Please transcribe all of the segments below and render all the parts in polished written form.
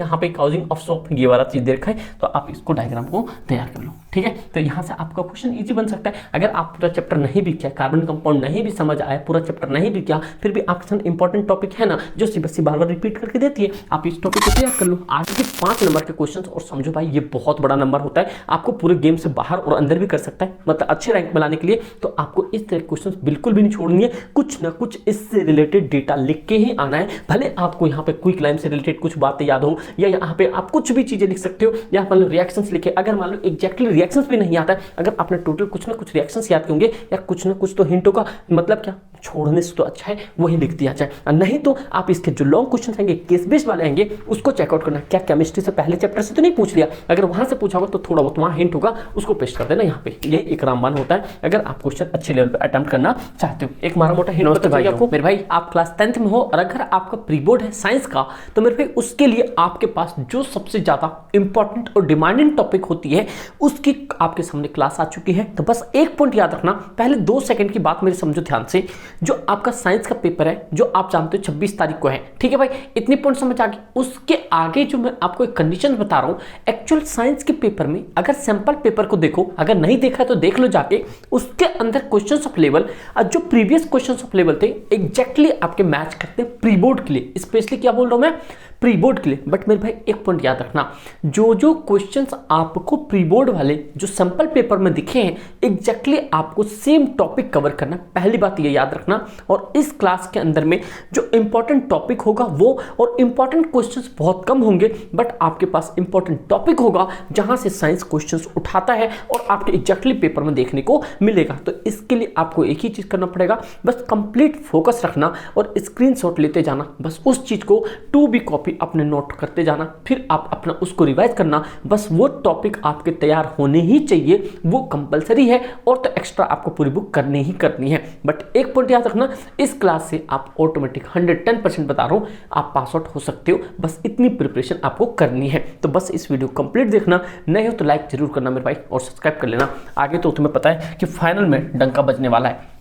यहाँ पे causing of soft ये वाला चीज दे रखा है, तो आप इसको डायग्राम को तैयार कर लो, ठीक है। तो यहाँ से आपका क्वेश्चन इजी बन सकता है। अगर आप पूरा चैप्टर नहीं भी किया, कार्बन कंपाउंड नहीं भी समझ आया, पूरा चैप्टर नहीं भी किया, फिर भी आपके साथ इंपॉर्टेंट टॉपिक है ना जो सीबीएसई बार बार रिपीट करके देती है, आप इस टॉपिक को तैयार कर लो। आज के 5 नंबर के क्वेश्चन, और समझो भाई ये बहुत बड़ा नंबर होता है, आपको पूरे गेम से बाहर और अंदर भी कर सकता है, मतलब अच्छे रैंक बनाने के लिए। तो आपको इस तरह के क्वेश्चन बिल्कुल भी नहीं छोड़नी है, कुछ ना कुछ इससे रिलेटेड डेटा लिख के ही आना है। भले आपको यहाँ पे क्विक लाइन से रिलेटेड कुछ बातें याद हो, या यहाँ पे आप कुछ भी चीजें लिख सकते हो, या मान लो रिएक्शंस लिखे। अगर मान लो एग्जैक्टली रिएक्शंस भी नहीं आता है, अगर आपने टोटल कुछ ना कुछ रिएक्शंस याद होंगे या कुछ ना कुछ तो हिंट होगा, मतलब क्या, छोड़ने से तो अच्छा है वही लिख दिया जाए। नहीं तो आप इसके जो लॉन्ग क्वेश्चन आएंगे, केस बेस्ड वाले आएंगे, उसको चेकआउट करना। क्या केमिस्ट्री से पहले चैप्टर से तो नहीं पूछ लिया, अगर वहां से पूछा होगा तो थोड़ा बहुत वहां हिंट होगा, उसको पेस्ट कर देना यहाँ पे। ये एक रामबाण होता है अगर आप क्वेश्चन अच्छे लेवल पे अटेम्प्ट करना चाहते हो। एक मारा मोटा हिंट भाई आपको, मेरे भाई आप क्लास 10th में हो और अगर आपका प्री बोर्ड है साइंस का, तो मेरे भाई उसके लिए आपके पास जो सबसे ज्यादा इंपॉर्टेंट और डिमांडिंग टॉपिक होती है उसकी आपके सामने क्लास आ चुकी है। तो बस एक पॉइंट याद रखना, पहले 2 सेकंड की बात मेरी समझो ध्यान से। जो आपका साइंस का पेपर है, जो आप जानते हो 26 तारीख को है, ठीक है भाई, इतनी पॉइंट समझ आ गई। उसके आगे जो मैं आपको एक कंडीशन बता रहा हूं, एक्चुअल साइंस के पेपर में अगर सैंपल पेपर को देखो, अगर नहीं देखा तो देख लो जाके, उसके अंदर क्वेश्चंस ऑफ लेवल जो प्रीवियस क्वेश्चंस ऑफ लेवल थे एग्जैक्टली आपके मैच करते हैं प्री बोर्ड के लिए। स्पेशली क्या बोल रहा हूं मैं, प्री बोर्ड के लिए। बट मेरे भाई एक पॉइंट याद रखना, जो जो क्वेश्चंस आपको प्री बोर्ड वाले जो सैंपल पेपर में दिखे हैं एग्जैक्टली आपको सेम टॉपिक कवर करना, पहली बात ये याद रखना। और इस क्लास के अंदर में जो इंपॉर्टेंट टॉपिक होगा वो, और इंपॉर्टेंट क्वेश्चंस बहुत कम होंगे, बट आपके पास इंपॉर्टेंट टॉपिक होगा जहां से साइंस क्वेश्चंस उठाता है और आपके एग्जैक्टली पेपर में देखने को मिलेगा। तो इसके लिए आपको एक ही चीज करना पड़ेगा, बस कंप्लीट फोकस रखना और स्क्रीनशॉट लेते जाना। बस उस चीज को टू बी कॉपी अपने नोट करते जाना, फिर आप अपना उसको रिवाइज करना। बस वो टॉपिक आपके तैयार होने ही चाहिए, वो कंपलसरी है, और तो एक्स्ट्रा आपको पूरी बुक करनी ही करनी है। बट एक पॉइंट याद रखना, इस क्लास से आप ऑटोमेटिक 110% बता रहा हूं आप पास आउट हो सकते हो, बस इतनी प्रिपरेशन आपको करनी है। तो बस इस वीडियो कंप्लीट देखना, नहीं हो तो लाइक जरूर करना मेरे भाई, और सब्सक्राइब कर लेना। आगे तो तुम्हें पता है कि फाइनल में डंका बजने वाला है।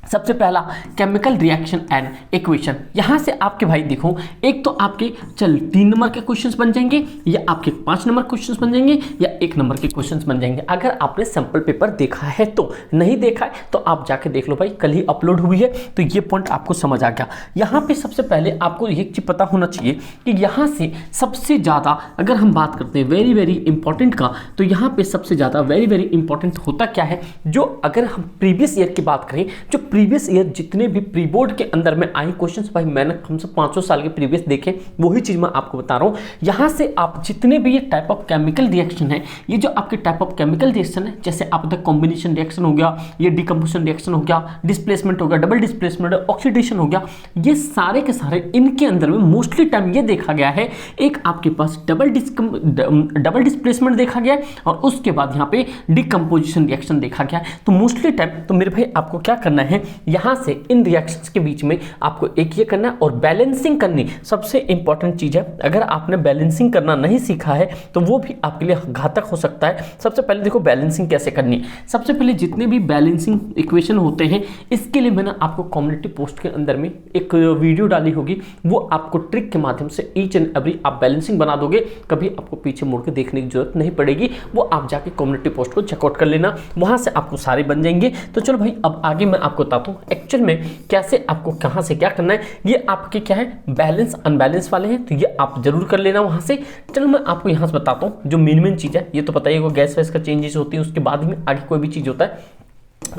सबसे पहला केमिकल रिएक्शन एंड इक्वेशन, यहां से आपके भाई देखो, एक तो आपके 3 नंबर के क्वेश्चंस बन जाएंगे, या आपके 5 नंबर क्वेश्चंस बन जाएंगे, या 1 नंबर के क्वेश्चंस बन जाएंगे, अगर आपने सैंपल पेपर देखा है तो। नहीं देखा है तो आप जाके देख लो भाई, कल ही अपलोड हुई है, तो ये पॉइंट आपको समझ आ गया। यहां पे सबसे पहले आपको एक चीज पता होना चाहिए कि यहां से सबसे ज्यादा अगर हम बात करते हैं वेरी वेरी इंपॉर्टेंट का, तो यहां पे सबसे ज्यादा वेरी वेरी इंपॉर्टेंट होता क्या है, जो अगर हम प्रीवियस ईयर की बात करें, जो प्रीवियस ईयर जितने भी प्री बोर्ड के अंदर में आए क्वेश्चंस, भाई मैंने हमसे 500 साल के प्रीवियस देखे, वही चीज मैं आपको बता रहा हूं। यहां से आप जितने भी ये टाइप ऑफ केमिकल रिएक्शन है, ये जो आपके टाइप ऑफ केमिकल रिएक्शन है, जैसे आपका कॉम्बिनेशन रिएक्शन हो गया, ये डिकम्पोजिशन रिएक्शन हो गया, डिस्प्लेसमेंट हो गया, डबल डिस्प्लेसमेंट, ऑक्सीडेशन हो गया, ये सारे के सारे इनके अंदर में मोस्टली टाइम ये देखा गया है, एक आपके पास डबल डिस्प्लेसमेंट देखा गया है, और उसके बाद यहाँ पे डिकम्पोजिशन रिएक्शन देखा गया है। तो मोस्टली टाइम तो मेरे भाई आपको क्या करना है, यहां से इन रिएक्शंस के बीच में आपको एक ये करना है, और बैलेंसिंग करनी सबसे इंपॉर्टेंट चीज है। अगर आपने बैलेंसिंग करना नहीं सीखा है तो वो भी आपके लिए घातक हो सकता है। सबसे पहले देखो बैलेंसिंग कैसे करनी है। सबसे पहले जितने भी बैलेंसिंग इक्वेशन होते हैं, इसके लिए मैंने आपको कम्युनिटी पोस्ट के अंदर में एक वीडियो डाली होगी, वो आपको ट्रिक के माध्यम से ईच एंड एवरी आप बैलेंसिंग बना दोगे, कभी आपको पीछे मुड़ के देखने की जरूरत नहीं पड़ेगी। वो आप जाके कम्युनिटी पोस्ट को चेकआउट कर लेना, वहां से आपको सारे बन जाएंगे। तो चलो भाई अब आगे मैं आपको बताता हूँ एक्चुअल में कैसे आपको कहां से क्या करना है। ये आपके क्या है, बैलेंस अनबैलेंस वाले हैं, तो ये आप जरूर कर लेना वहां से। चलो मैं आपको यहां से बताता हूं जो मेन चीज है। ये तो पता ही है गैस वैस का चेंजेस होती है, उसके बाद में आगे कोई भी चीज होता है।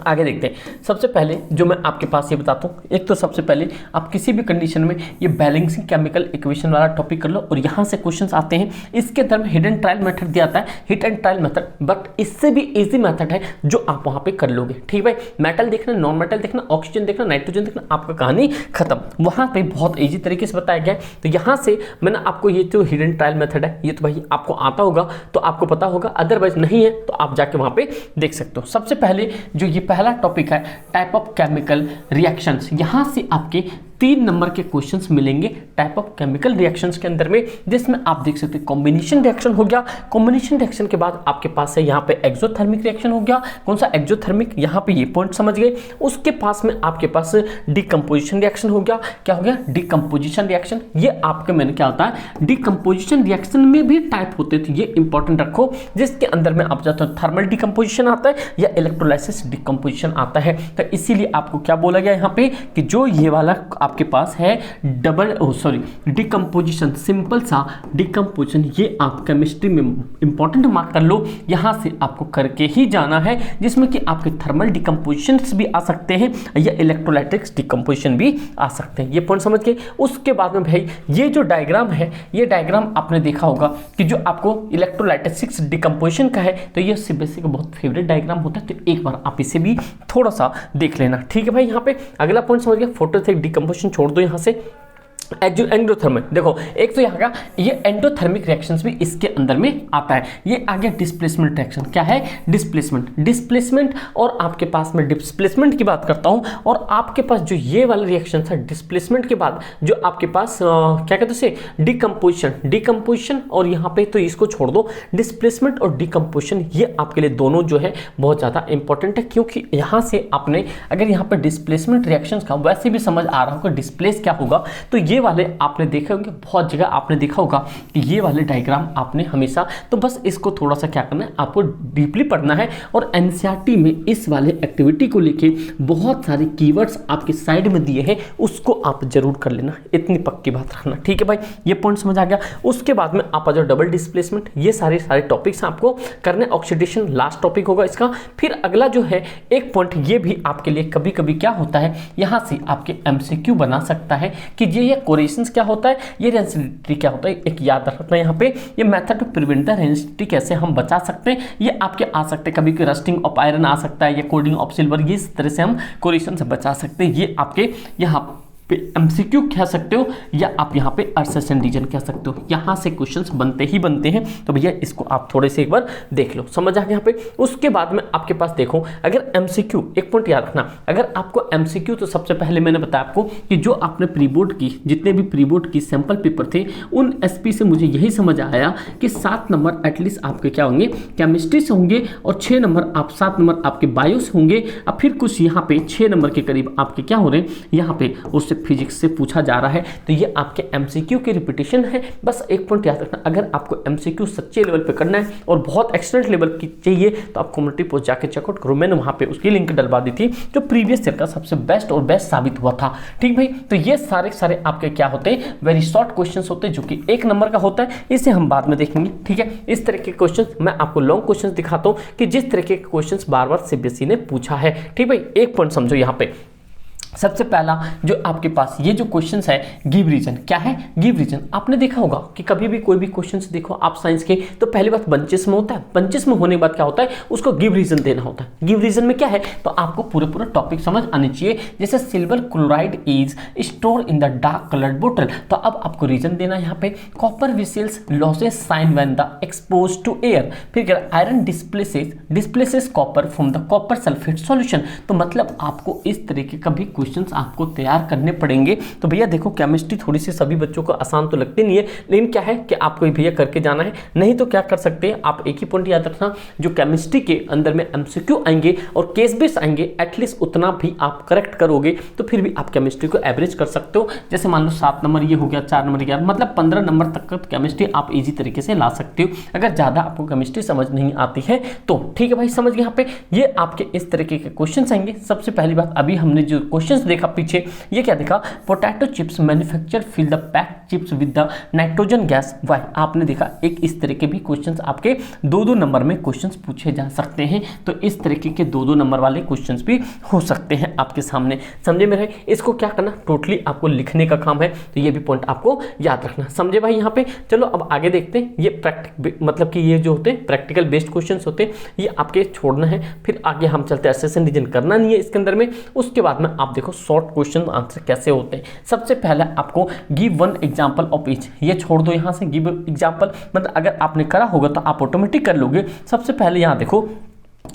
आगे देखते हैं। सबसे पहले जो मैं आपके पास ये बताता हूँ, एक तो सबसे पहले आप किसी भी कंडीशन में ये बैलेंसिंग केमिकल इक्वेशन वाला टॉपिक कर लो, और यहाँ से क्वेश्चंस आते हैं। इसके अंदर में हिट एंड ट्रायल मेथड दिया आता है, hit and trial method, but इससे भी इजी मेथड है जो आप वहाँ पे कर लोगे। ठीक भाई, मेटल देखना, नॉन मेटल देखना, ऑक्सीजन देखना, नाइट्रोजन देखना, आपका कहानी खत्म। वहाँ पे बहुत ईजी तरीके से बताया गया है। तो यहाँ से मैंने आपको ये जो हिट एंड ट्रायल मेथड है, ये तो भाई आपको आता होगा तो आपको पता होगा, अदरवाइज नहीं है तो आप जाके वहाँ पे देख सकते हो। सबसे पहले जो ये पहला टॉपिक है टाइप ऑफ केमिकल रिएक्शंस, यहां से आपके 3 नंबर के क्वेश्चंस मिलेंगे टाइप ऑफ केमिकल रिएक्शंस के अंदर में, जिसमें आप देख सकते हैं कॉम्बिनेशन रिएक्शन हो गया। कॉम्बिनेशन रिएक्शन के बाद आपके पास है यहाँ पे एक्सोथर्मिक रिएक्शन हो गया। कौन सा एक्सोथर्मिक, यहाँ पे ये पॉइंट समझ गए। उसके पास में आपके पास डिकम्पोजिशन रिएक्शन हो गया। क्या हो गया? Decomposition reaction. ये आपके मैंने क्या होता है, डिकम्पोजिशन रिएक्शन में भी टाइप होते थे, ये इंपॉर्टेंट रखो, जिसके अंदर में आप जाते हो थर्मल डिकम्पोजिशन आता है या इलेक्ट्रोलाइसिस डिकम्पोजिशन आता है। तो इसीलिए आपको क्या बोला गया यहाँ पे कि जो ये वाला आपके पास है डिकम्पोजिशन, सिंपल सा डिकम्पोजिशन, ये आप केमिस्ट्री में इंपॉर्टेंट मार्क कर लो, यहाँ से आपको करके ही जाना है, जिसमें कि आपके थर्मल डिकम्पोजिशन भी आ सकते हैं या इलेक्ट्रोलाइटिक्स डिकम्पोजिशन भी आ सकते हैं। ये पॉइंट समझ के उसके बाद में भाई ये जो डायग्राम है, ये डायग्राम आपने देखा होगा कि जो आपको इलेक्ट्रोलाइटिक्स डिकम्पोजिशन का है, तो ये सीबीएसई का बहुत फेवरेट डायग्राम होता है। तो एक बार आप इसे भी थोड़ा सा देख लेना, ठीक है भाई। यहाँ पे अगला पॉइंट समझ गया, फोटोसिंथेसिस डिकम्पोजिशन छोड़ दो यहाँ से। एंडोथर्मिक, देखो एक तो यहाँ का ये एंडोथर्मिक रिएक्शंस भी इसके अंदर में आता है। ये आगे डिस्प्लेसमेंट रिएक्शन, क्या है? डिस्प्लेसमेंट और आपके पास में डिस्प्लेसमेंट की बात करता हूँ, और आपके पास जो ये वाला रिएक्शन है डिस्प्लेसमेंट के बाद जो आपके पास क्या कहते हैं, डिकम्पोजिशन, और यहाँ पे तो इसको छोड़ दो, डिस्प्लेसमेंट और डिकम्पोजिशन, ये आपके लिए दोनों जो है बहुत ज़्यादा इंपॉर्टेंट है, क्योंकि यहाँ से आपने अगर यहाँ पर डिस्प्लेसमेंट रिएक्शन का वैसे भी समझ आ रहा होगा डिस्प्लेस क्या होगा, तो ये वाले आपने देखे होंगे, बहुत जगह आपने देखा होगा कि ये वाले डायग्राम आपने हमेशा, तो बस इसको थोड़ा सा क्या करना है, आपको डीपली पढ़ना है। और एनसीईआरटी में इस वाले एक्टिविटी को लेके बहुत सारे कीवर्ड्स आपके साइड में दिए हैं, उसको आप जरूर कर लेना, इतनी पक्की बात रखना, ठीक है भाई। ये पॉइंट समझ आ गया। उसके बाद में आप आ जाओ डबल डिस्प्लेसमेंट, ये सारे टॉपिक्स आपको करने। ऑक्सीडेशन लास्ट टॉपिक होगा इसका। फिर अगला जो है एक पॉइंट, ये भी आपके लिए कभी कभी क्या होता है, यहाँ से आपके एमसीक्यू बना सकता है कि ये कोरिलेशंस क्या होता है, ये रेंसिडिटी क्या होता है, एक याद रखना है यहाँ पे। ये method to prevent the rancidity, कैसे हम बचा सकते हैं, ये आपके आ सकते हैं। कभी रस्टिंग ऑफ आयरन आ सकता है या कोडिंग ऑफ सिल्वर, ये इस तरह से हम कोरिलेशन से बचा सकते हैं। ये आपके यहाँ एमसीक्यू कह सकते हो या आप यहाँ पे असर्शन रीजन कह सकते हो, यहाँ से क्वेश्चंस बनते ही बनते हैं। तो भैया इसको आप थोड़े से एक बार देख लो, समझ आ गया यहाँ पे। उसके बाद में आपके पास देखो, अगर एमसीक्यू, एक पॉइंट याद रखना, अगर आपको एमसीक्यू, तो सबसे पहले मैंने बताया आपको कि जो आपने प्री बोर्ड की, जितने भी प्री बोर्ड की सैंपल पेपर थे, उन एसपी से मुझे यही समझ आया कि 7 नंबर एटलीस्ट आपके क्या होंगे, केमिस्ट्री से होंगे, और 7 नंबर आपके बायो से होंगे, और फिर कुछ यहाँ पे 6 नंबर के करीब आपके क्या हो रहे हैं, यहाँ पे उससे फिजिक्स से पूछा जा रहा है। तो ये आपके एमसीक्यू की रिपीटिशन है। बस एक पॉइंट याद रखना, अगर आपको एमसीक्यू सच्चे लेवल पे करना है और बहुत एक्सलेंट लेवल की चाहिए, तो आप कम्युनिटी पोस्ट जाके चेकआउट करो, मैंने वहां पे उसकी लिंक डलवा दी थी, जो प्रीवियस ईयर का सबसे बेस्ट और बेस्ट साबित हुआ था, ठीक भाई। तो ये सारे आपके क्या होते हैं, वेरी शॉर्ट क्वेश्चन होते हैं, जो कि 1 नंबर का होता है, इसे हम बाद में देखेंगे, ठीक है। इस तरह के क्वेश्चन मैं आपको लॉन्ग क्वेश्चन दिखाता हूँ कि जिस तरह के क्वेश्चन बार बार सीबीएसई ने पूछा है, ठीक भाई। एक पॉइंट समझो यहाँ पे, सबसे पहला जो आपके पास ये जो क्वेश्चंस है, गिव रीजन, क्या है गिव रीजन। आपने देखा होगा कि कभी भी कोई भी क्वेश्चंस देखो आप साइंस के, तो पहली बात बंचेस में होता है, बंचेस में होने के बाद क्या होता है, उसको गिव रीजन देना होता है। गिव रीजन में क्या है, तो आपको पूरा टॉपिक समझ आने चाहिए। जैसे silver chloride is store in the dark coloured बोतल, तो अब आपको रीजन देना है यहाँ पे। Copper vessels loses shine when the expose to air, फिर iron displaces copper from the copper sulphate solution. तो मतलब आपको इस तरीके का भी क्वेश्चंस आपको तैयार करने पड़ेंगे। तो भैया देखो, केमिस्ट्री थोड़ी सी सभी बच्चों को आसान तो लगती नहीं है, लेकिन क्या है कि आपको भैया करके जाना है। नहीं तो क्या कर सकते हैं आप, एक ही पॉइंट याद रखना, जो केमिस्ट्री के अंदर में एमसीक्यू आएंगे और केस बेस आएंगे, एटलीस्ट उतना भी आप करेक्ट करोगे तो फिर भी आप केमिस्ट्री को एवरेज कर सकते हो। जैसे मान लो 7 नंबर ये हो गया, 4 नंबर यार, मतलब 15 नंबर तक का केमिस्ट्री आप इजी तरीके से ला सकते हो, अगर ज्यादा आपको केमिस्ट्री समझ नहीं आती है तो, ठीक है भाई। समझ गए यहाँ पे, ये आपके इस तरीके के क्वेश्चन आएंगे। सबसे पहली बात, अभी हमने जो क्वेश्चन देखा पीछे, ये क्या देखा, potato chips manufacture fill the packed chips with the nitrogen gas, why. आपने देखा एक इस तरह के भी क्वेश्चंस आपके 2-2 नंबर में क्वेश्चंस पूछे जा सकते हैं। तो इस तरीके के 2-2 नंबर वाले क्वेश्चंस भी हो सकते हैं आपके सामने, समझे मेरे। इसको क्या करना, टोटली आपको लिखने का काम है, तो ये भी पॉइंट आपको याद रखना, समझे भाई यहाँ पे। चलो अब आगे देखते हैं, ये मतलब कि ये जो होते हैं प्रैक्टिकल बेस्ड क्वेश्चन होते हैं, ये आपके छोड़ना है। फिर आगे हम चलते हैं, असर्शन रीजन करना नहीं है इसके अंदर में। उसके बाद में आप देखो शॉर्ट क्वेश्चन आंसर कैसे होते हैं। सबसे पहले आपको गिव 1 एग्जांपल ऑफ ईच, ये छोड़ दो यहाँ से, गिव एग्जांपल मतलब अगर आपने करा होगा तो आप ऑटोमेटिक कर लोगे। सबसे पहले यहाँ देखो,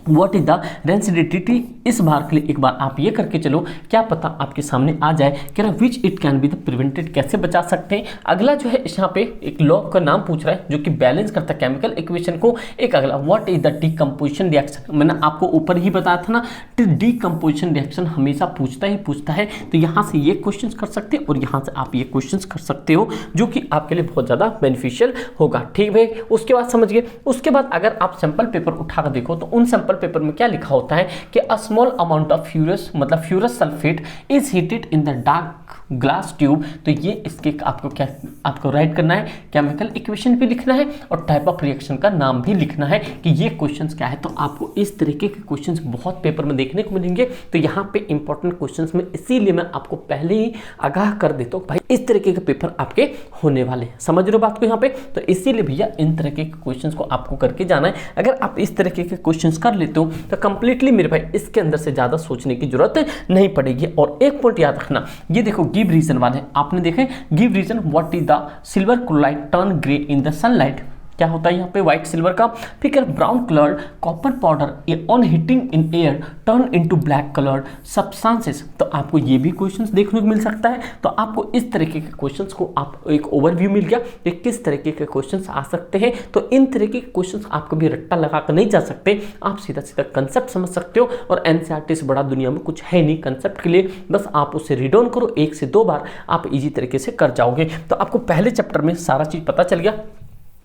व्हाट इज द रेंसिडिटी, इस बार के लिए एक बार आप ये करके चलो, क्या पता आपके सामने आ जाए। कह रहा which it can be the prevented, कैसे बचा सकते हैं। अगला जो है यहाँ पे एक लॉ का नाम पूछ रहा है जो कि बैलेंस करता है केमिकल इक्वेशन को। एक अगला what is the decomposition reaction, मैंने आपको ऊपर ही बताया था ना, डीकम्पोजिशन रिएक्शन हमेशा पूछता है। तो यहाँ से ये क्वेश्चन कर सकते हैं और यहाँ से आप ये क्वेश्चन कर सकते हो, जो कि आपके लिए बहुत ज़्यादा बेनिफिशियल होगा। ठीक है, उसके बाद समझ गए। उसके बाद अगर आप सैंपल पेपर उठाकर देखो तो उन सैंपल पेपर में क्या लिखा होता है कि a small amount of ferrous, मतलब ferrous sulphate is heated in the dark glass tube. तो ये इसके आपको राइट करना है, केमिकल इक्वेशन भी लिखना है और टाइप ऑफ रिएक्शन का नाम भी लिखना है कि ये क्वेश्चंस क्या है। तो आपको इस तरीके के क्वेश्चंस बहुत पेपर में देखने को मिलेंगे। तो यहाँ पे इंपॉर्टेंट क्वेश्चंस में इसीलिए मैं आपको पहले ही आगाह कर देता हूँ भाई इस तरीके के पेपर आपके होने वाले हैं। समझ रहे हो बात को यहाँ पे। तो इसीलिए भैया इन तरह के क्वेश्चंस को आपको करके जाना है। अगर आप इस तरीके के क्वेश्चंस कर लेते हो तो कंप्लीटली मेरे भाई इसके अंदर से ज़्यादा सोचने की जरूरत नहीं पड़ेगी। और एक पॉइंट याद रखना, ये देखो गिव रीजन वाले आपने देखे, give reason what is the silver chloride turn grey in the sunlight, क्या होता है यहाँ पे व्हाइट सिल्वर का। फिर brown coloured copper powder on heating in air turn into black coloured substances. तो आपको ये भी क्वेश्चंस देखने को मिल सकता है। तो आपको इस तरीके के क्वेश्चंस को आप एक ओवरव्यू मिल गया कि किस तरीके के क्वेश्चंस आ सकते हैं। तो इन तरीके के क्वेश्चंस आप कभी रट्टा लगा कर नहीं जा सकते, आप सीधा सीधा कंसेप्ट समझ सकते हो। और एनसीईआरटी से बड़ा दुनिया में कुछ है नहीं कंसेप्ट के लिए, बस आप उसे रीड ऑन करो 1 से 2 बार, आप इजी तरीके से कर जाओगे। तो आपको पहले चैप्टर में सारा चीज पता चल गया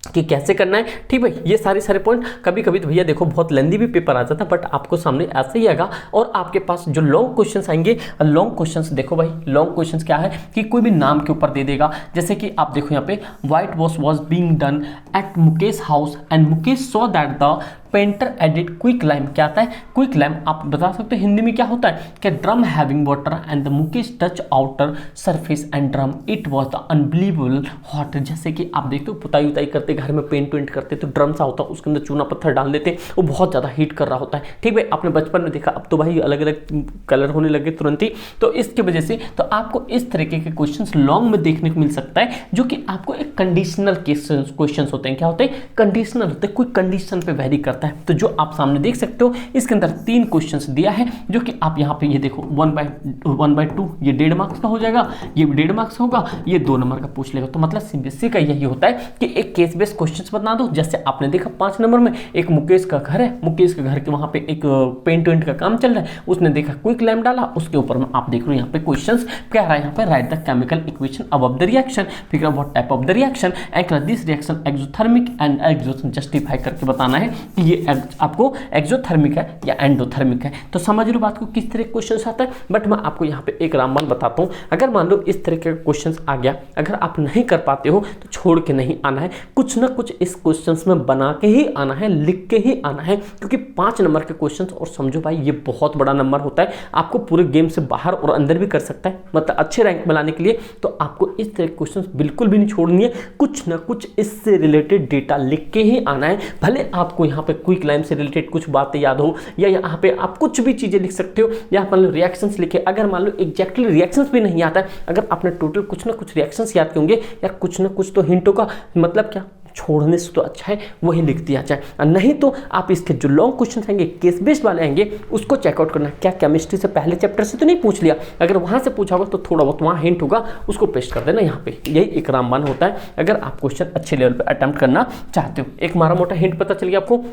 कि कैसे करना है। ठीक भाई, ये सारे पॉइंट कभी कभी तो भैया देखो बहुत लेंदी भी पेपर आ जाता है, बट आपको सामने ऐसे ही आएगा। और आपके पास जो लॉन्ग क्वेश्चंस आएंगे, लॉन्ग क्वेश्चंस देखो भाई, लॉन्ग क्वेश्चंस क्या है कि कोई भी नाम के ऊपर दे देगा। जैसे कि आप देखो यहाँ पे white wash was being done at Mukesh house and Mukesh saw that the painter added quick lime. क्या आता है क्विक लाइम, आप बता सकते हो हिंदी में क्या होता है कि drum having water and the Mukesh touch outer surface and drum it was the unbelievable hot. जैसे कि आप देखते हो पुताई उताई करते घर में पेंट करते तो ड्रम सा होता है, उसके अंदर चूना पत्थर डाल देते, वो बहुत ज़्यादा हीट कर रहा होता है। ठीक भाई, आपने बचपन में देखा, अब तो भाई अलग अलग कलर होने लगे तुरंत ही। तो इसकी वजह से तो आपको इस तरीके के क्वेश्चंस लॉन्ग में देखने को मिल सकता है, जो कि आपको एक कंडीशनल क्वेश्चंस होते हैं। क्या होते हैं कंडीशनल होते हैं, कोई कंडीशन पे वेरी करता है। तो जो आप सामने देख सकते हो इसके अंदर 3 क्वेश्चंस दिया है, जो कि आप यहाँ पे ये देखो 1/2 ये 1.5 मार्क्स का हो जाएगा, ये 1.5 मार्क्स होगा, ये 2 नंबर का पूछ लेगा। तो मतलब सीबीएसई का यही होता है कि एक केस बेस्ड क्वेश्चंस बता दो। जैसे आपने देखा 5 नंबर में एक मुकेश का घर है, मुकेश के घर के वहां पे एक पेंट वेंट का काम चल रहा है, उसने देखा क्विक लैम डाला, उसके ऊपर में आप देख रहे हो यहाँ पे क्वेश्चंस क्या रहा है, यहाँ पे write the chemical equation above the reaction, figure what type of the reaction and this reaction exothermic and exo justify करके बताना है कि ये आपको एक्सोथर्मिक है या एंडोथर्मिक है। तो समझ लो बात को किस तरह क्वेश्चन आता है। बट मैं आपको यहाँ पे एक रामबाण बताता हूँ, अगर मान लो इस तरह के क्वेश्चन आ गया, अगर आप नहीं कर पाते हो तो छोड़ के नहीं आना है, कुछ ना कुछ इस क्वेश्चन में बना के ही आना है, लिख के ही आना है, क्योंकि 5 नंबर के क्वेश्चन। और समझो भाई ये बहुत बड़ा नंबर होता है, आपको पूरे गेम से बाहर और अंदर भी कर सकता है, मतलब अच्छे रैंक में लाने के लिए। तो आपको इस तरह के क्वेश्चन बिल्कुल भी नहीं छोड़नी है, कुछ ना कुछ इससे रिलेटेड डेटा लिख के ही आना है। भले आपको यहाँ पे क्विक लाइम से रिलेटेड कुछ बातें याद हो, या यहाँ पे आप कुछ भी चीजें लिख सकते हो, या मान लो रिएक्शंस लिखे। अगर मान लो एग्जैक्टली रिएक्शंस भी नहीं आता है, अगर आपने टोटल कुछ ना कुछ रिएक्शंस याद किए होंगे या कुछ ना कुछ तो हिंटों का मतलब क्या छोड़ने से तो अच्छा है वही लिख दिया जाए। नहीं तो आप इसके जो लॉन्ग क्वेश्चन आएंगे, केस बेस्ड वाले आएंगे, उसको चेकआउट करना। क्या केमिस्ट्री से पहले चैप्टर से तो नहीं पूछ लिया, अगर वहां से पूछा होगा तो थोड़ा बहुत वहां हिंट होगा, उसको पेस्ट कर देना यहाँ पे। यही एक रामबाण होता है अगर आप क्वेश्चन अच्छे लेवल पे अटेम्प्ट करना चाहते हो। एक मारा मोटा हिंट पता चल गया आपको।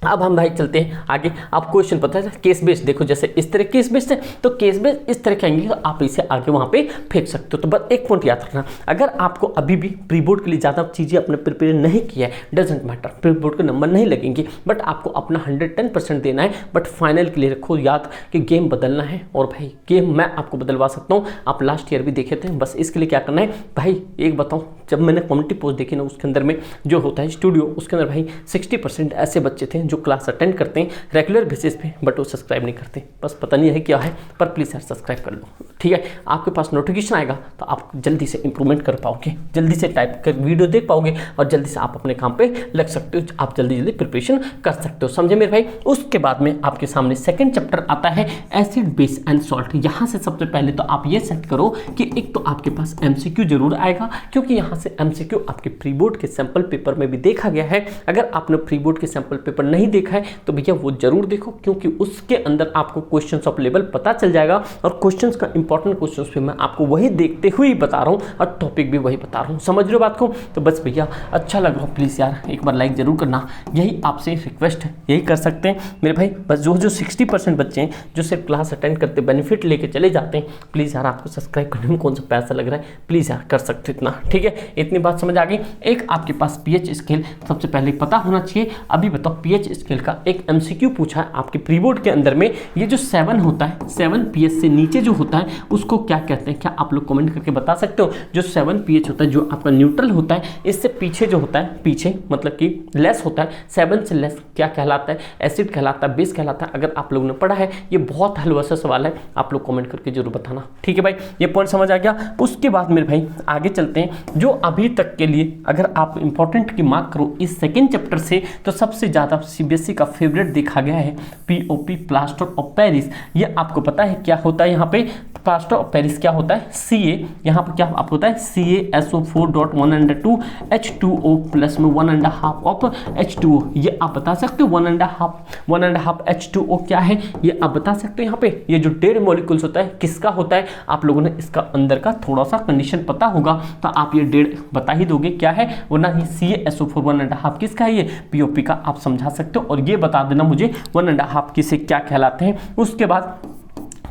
अब हम भाई चलते हैं आगे। आप क्वेश्चन पता है केस बेस्ड, देखो जैसे इस तरह केस बेस्ड है तो केस बेस्ड इस तरह के आएंगे तो आप इसे आगे वहां पे फेंक सकते हो। तो बस एक पॉइंट याद रखना, अगर आपको अभी भी प्री बोर्ड के लिए ज़्यादा चीज़ें अपने प्रिपेयर नहीं किया है, डजेंट मैटर, प्री बोर्ड के नंबर नहीं लगेंगे, बट आपको अपना 110% देना है। बट फाइनल के लिए रखो याद कि गेम बदलना है, और भाई गेम मैं आपको बदलवा सकता हूँ। आप लास्ट ईयर भी देखे थे, बस इसके लिए क्या करना है भाई, एक बताऊँ, जब मैंने कम्युनिटी पोस्ट देखी ना, उसके अंदर में जो होता है स्टूडियो, उसके अंदर भाई 60% ऐसे बच्चे थे जो क्लास अटेंड करते हैं रेगुलर बेसिस पे, बट वो सब्सक्राइब नहीं करते। बस पता नहीं है क्या है, पर प्लीज़ यार सब्सक्राइब कर लो, ठीक है। आपके पास नोटिफिकेशन आएगा तो आप जल्दी से इंप्रूवमेंट कर पाओगे, जल्दी से टाइप कर वीडियो देख पाओगे, और जल्दी से आप अपने काम पे लग सकते हो, आप जल्दी प्रिपरेशन कर सकते हो। समझे मेरे भाई। उसके बाद में आपके सामने सेकेंड चैप्टर आता है एसिड बेस एंड सॉल्ट। यहाँ से सबसे पहले तो आप ये सेट करो कि एक तो आपके पास MCQ जरूर आएगा, क्योंकि यहाँ से MCQ आपके प्री बोर्ड के सैंपल पेपर में भी देखा गया है। अगर आपने प्री बोर्ड के सैंपल पेपर नहीं नहीं देखा है तो भैया वो जरूर देखो, क्योंकि उसके अंदर आपको क्वेश्चंस ऑफ लेवल पता चल जाएगा और क्वेश्चंस का इंपॉर्टेंट क्वेश्चंस पे मैं आपको वही देखते हुए ही बता रहा हूँ और टॉपिक भी वही बता रहा हूँ। समझ रहे हो बात को? तो बस भैया अच्छा लगा प्लीज़ यार एक बार लाइक जरूर करना, यही आपसे रिक्वेस्ट है, यही कर सकते हैं मेरे भाई। बस जो 60% बच्चे हैं जो सिर्फ क्लास अटेंड करते बेनिफिट लेके चले जाते हैं, प्लीज़ यार आपको सब्सक्राइब करने में कौन सा पैसा लग रहा है, प्लीज़ यार कर सकते इतना, ठीक है? इतनी बात समझ आ गई। एक आपके पास पीएच स्केल सबसे पहले पता होना चाहिए। अभी बताओ पीएच स्केल का एक एमसीक्यू पूछा है आपके प्री बोर्ड के अंदर में, ये जो 7 होता है, 7 पीएच से नीचे जो होता है उसको क्या कहते हैं? क्या आप लोग कमेंट करके बता सकते हो? जो 7 पीएच होता है जो आपका न्यूट्रल होता है, इससे पीछे जो होता है, पीछे मतलब कि लेस होता है, 7 से लेस क्या कहलाता है? एसिड कहलाता है, बेस कहलाता है। अगर आप लोगों ने पढ़ा है, ये बहुत हलवा सा सवाल है, आप लोग कमेंट करके जरूर बताना, ठीक है भाई? ये पॉइंट समझ आ गया। उसके बाद मेरे भाई आगे चलते हैं। जो अभी तक के लिए अगर आप इंपॉर्टेंट की मार्क करो इस सेकेंड चैप्टर से, तो सबसे ज़्यादा सीबीएसई का फेवरेट देखा गया है पीओपी, प्लास्टर ऑफ पेरिस। ये आपको पता है क्या होता है? यहाँ पे प्लास्टर ऑफ पेरिस क्या होता है? सी यहाँ पर क्या आपको होता है? CaSO4.102 H2O प्लस में 1.5 ऑफ H2O। ये आप बता सकते हो 1.5 H2O क्या है? ये आप बता सकते हो। यहाँ पे ये जो 1.5 मॉलिक्यूल्स होता है किसका होता है? आप लोगों ने इसका अंदर का थोड़ा सा कंडीशन पता होगा तो आप ये 1.5 बता ही दोगे क्या है, वरना ही CaSO4 1.5 किसका है? ये पीओपी का आप समझा सकते हो। और ये बता देना मुझे 1.5 किसे क्या कहलाते हैं। उसके बाद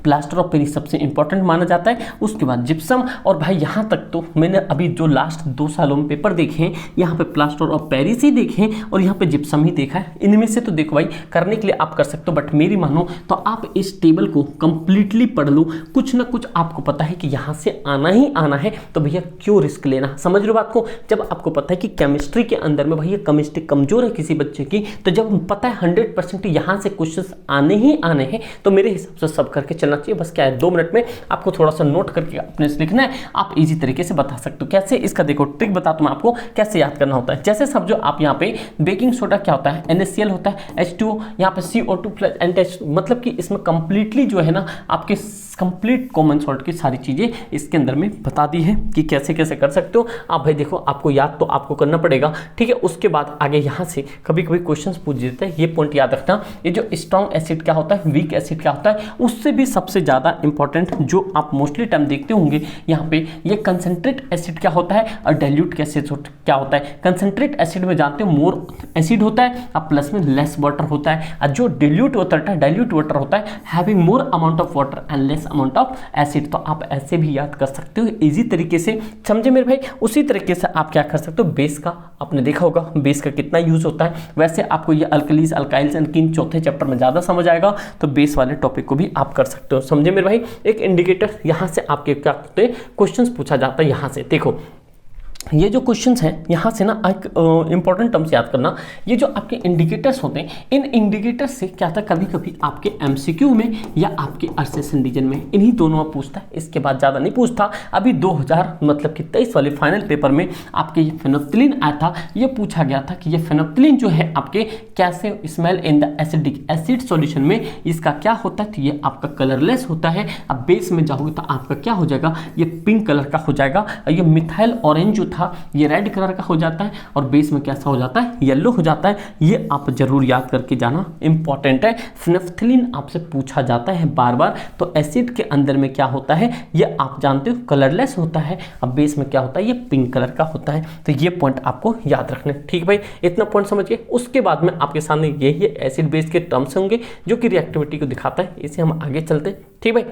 प्लास्टर ऑफ पेरिस सबसे इंपॉर्टेंट माना जाता है। उसके बाद जिप्सम। और भाई यहाँ तक तो मैंने अभी जो लास्ट 2 सालों में पेपर देखे हैं, यहाँ पे प्लास्टर ऑफ पेरिस ही देखे हैं और यहाँ पे जिप्सम ही देखा है। इनमें से तो देखो भाई करने के लिए आप कर सकते हो, बट मेरी मानो तो आप इस टेबल को कंप्लीटली पढ़ लो। कुछ ना कुछ आपको पता है कि यहाँ से आना ही आना है, तो भैया क्यों रिस्क लेना? समझ लो बात को? जब आपको पता है कि केमिस्ट्री के अंदर में भैया केमिस्ट्री कमजोर है किसी बच्चे की, तो जब पता है 100% यहाँ से क्वेश्चन आने ही आने हैं, तो मेरे हिसाब से सब करके चलना चाहिए। बस क्या है 2 मिनट में आपको थोड़ा सा नोट करके अपने से लिखना है, आप इजी तरीके से बता सकते हो। कैसे? इसका देखो ट्रिक बताता हूं आपको कैसे याद करना होता है। जैसे सब जो आप यहाँ पे बेकिंग सोडा क्या होता है? NaCl होता है, H2O, यहाँ पे CO2 प्लस NH, मतलब कि इसमें कंप्लीटली जो है ना आपके कंप्लीट कॉमन सॉल्ट की सारी चीज़ें इसके अंदर में बता दी है कि कैसे कैसे कर सकते हो आप। भाई देखो आपको याद तो आपको करना पड़ेगा, ठीक है? उसके बाद आगे यहाँ से कभी कभी क्वेश्चंस पूछ देते हैं, ये पॉइंट याद रखना। ये जो स्ट्रॉन्ग एसिड क्या होता है, वीक एसिड क्या होता है, उससे भी सबसे ज़्यादा इंपॉर्टेंट जो आप मोस्टली टाइम देखते होंगे यहाँ पे, ये कंसनट्रेट एसिड क्या होता है और डाइल्यूट एसिड क्या होता है। कंसनट्रेट एसिड में जानते हो मोर एसिड होता है और प्लस में लेस वाटर होता है, और जो डाइल्यूट वाटर होता है having more amount of water and less amount of acid. तो आप ऐसे भी याद कर सकते हो इजी तरीके से, समझे मेरे भाई? उसी तरीके से आप क्या कर सकते हो, बेस का आपने देखा होगा बेस का कितना यूज होता है। वैसे आपको ये अल्कलीज, अल्काइल्स एंड कीन चौथे चैप्टर में ज्यादा समझ आएगा, तो बेस वाले टॉपिक को भी आप कर सकते हो, समझे मेरे भाई? एक इंडिकेटर यहाँ से आपके क्या करते हैं, क्वेश्चंस पूछा जाता है। यहाँ से देखो ये जो क्वेश्चंस हैं यहाँ से ना एक इंपॉर्टेंट टर्म्स याद करना, ये जो आपके इंडिकेटर्स होते हैं, इन इंडिकेटर्स से क्या था कभी कभी आपके एमसीक्यू में या आपके असेसन रीजन में, इन्हीं दोनों में पूछता है, इसके बाद ज़्यादा नहीं पूछता। अभी 2000 मतलब कि 23 वाले फाइनल पेपर में आपके ये फेनोप्थिलीन आया था, ये पूछा गया था कि ये फेनोप्थिलीन जो है आपके कैसे smell in the acidic acid solution में, इसका क्या होता है? तो ये आपका कलरलेस होता है। अब बेस में जाओगे तो आपका क्या हो जाएगा, ये पिंक कलर का हो जाएगा, ये मिथाइल ऑरेंज था ये रेड कलर का हो जाता है, और बेस में कैसा हो जाता है, येलो हो जाता है। ये आप जरूर याद करके जाना, इंपॉर्टेंट है। फेनोप्थिलीन आपसे पूछा जाता है बार बार, तो एसिड के अंदर में क्या होता है ये आप जानते हो, कलरलेस होता है। अब बेस में क्या होता है, ये पिंक कलर का होता है। तो ये पॉइंट आपको याद रखना है, ठीक भाई? इतना पॉइंट समझिए। उसके बाद में आपके सामने यही एसिड बेस के टर्म्स होंगे जो कि रिएक्टिविटी को दिखाता है। इसे हम आगे चलते, ठीक भाई?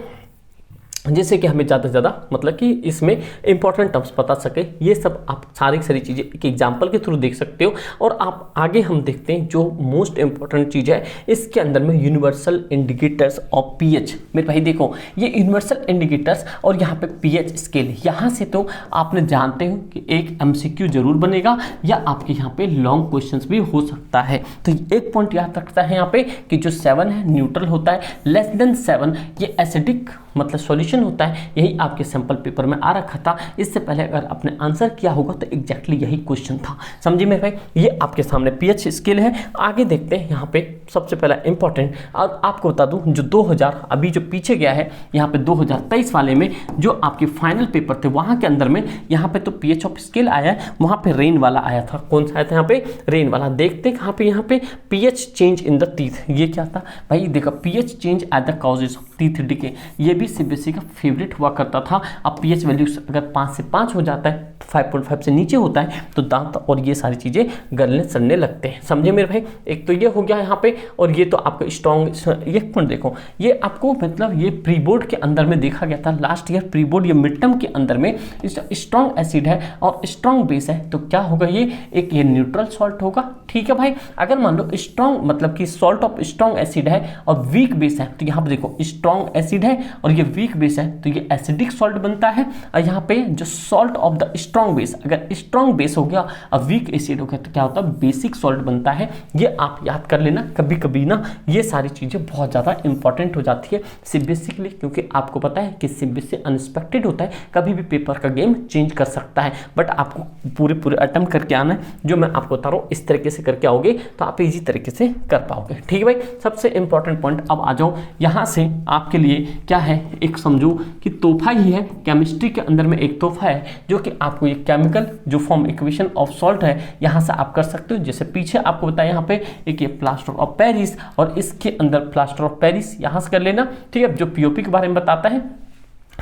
जैसे कि हमें ज़्यादा से ज़्यादा मतलब कि इसमें इंपॉर्टेंट टर्म्स पता सके, ये सब आप सारी चीज़ें एक एग्जाम्पल के थ्रू देख सकते हो। और आप आगे हम देखते हैं जो मोस्ट इंपॉर्टेंट चीज़ है इसके अंदर में, यूनिवर्सल इंडिकेटर्स ऑफ पीएच। मेरे भाई देखो ये यूनिवर्सल इंडिकेटर्स और यहाँ पे पीएच स्केल, यहाँ से तो आपने जानते हो कि एक एमसीक्यू जरूर बनेगा या आपके यहाँ पे लॉन्ग क्वेश्चंस भी हो सकता है। तो एक पॉइंट याद रखता है यहाँ पे कि जो 7 है न्यूट्रल होता है, लेस देन 7 ये एसिडिक मतलब सॉल्यूशन होता है, यही आपके सैंपल पेपर में आ रखा था। इससे पहले अगर आपने आंसर किया होगा तो एग्जैक्टली यही क्वेश्चन था। समझिए मेरे भाई, ये आपके सामने पीएच स्केल है। आगे देखते हैं यहाँ पे सबसे पहला इंपॉर्टेंट, और आपको बता दूं जो 2000 अभी जो पीछे गया है यहाँ पे 2023 वाले में जो आपके फाइनल पेपर थे वहाँ के अंदर में यहाँ पे तो पीएच ऑफ स्केल आया है, वहाँ पे रेन वाला आया था। कौन सा आया था यहाँ पे? रेन वाला। देखते हैं यहाँ पे pH change in the teeth, ये क्या था भाई? देखो pH change at the causes of teeth decay, ये भी सीबीएसई का फेवरेट हुआ करता था। अब पीएच वैल्यू अगर 5 से 5 हो जाता है, 5.5 से नीचे होता है तो दांत और ये सारी चीजें गलने सड़ने लगते हैं। समझे मेरे भाई? एक तो ये हो गया यहाँ पे, और ये तो आपका स्ट्रॉन्ग, एक पॉइंट देखो, ये आपको मतलब ये प्री बोर्ड के अंदर में देखा गया था लास्ट ईयर प्री बोर्ड, ये मिड टर्म के अंदर में स्ट्रॉन्ग एसिड है और स्ट्रॉन्ग बेस है, तो क्या होगा ये? एक ये न्यूट्रल सॉल्ट होगा। ठीक है भाई, अगर मान लो स्ट्रॉन्ग मतलब कि सॉल्ट ऑफ स्ट्रॉन्ग एसिड है और वीक बेस है, तो यहाँ पे देखो स्ट्रॉन्ग एसिड है और ये वीक बेस है तो ये एसिडिक सॉल्ट बनता है। और यहाँ पे जो salt of the strong base, अगर स्ट्रॉन्ग बेस हो गया और वीक एसिड हो गया तो क्या होता है? बेसिक सॉल्ट बनता है। ये आप याद कर लेना, कभी कभी ना ये सारी चीजें बहुत ज्यादा इंपॉर्टेंट हो जाती है सीबीएसई के लिए, क्योंकि आपको पता है कि सीबीएसई अनएक्सपेक्टेड होता है, कभी भी पेपर का गेम चेंज कर सकता है। बट आपको पूरे अटेम्प्ट करके आना है, जो मैं आपको बता रहा हूँ इस तरीके से करके आओगे तो आप इजी तरीके से कर पाओगे। ठीक है भाई, सबसे इंपॉर्टेंट पॉइंट अब आ जाओ यहाँ से आपके लिए क्या है, एक समझो कि तोहफा ही है, केमिस्ट्री के अंदर में एक तोहफा है जो कि आपको ये केमिकल जो फॉर्म इक्वेशन ऑफ सॉल्ट है यहाँ से आप कर सकते हो। जैसे पीछे आपको बताया यहाँ पे एक ये प्लास्टर ऑफ पेरिस और इसके अंदर प्लास्टर ऑफ पेरिस यहाँ से कर लेना। ठीक है, जो पीओपी के बारे में बताता है,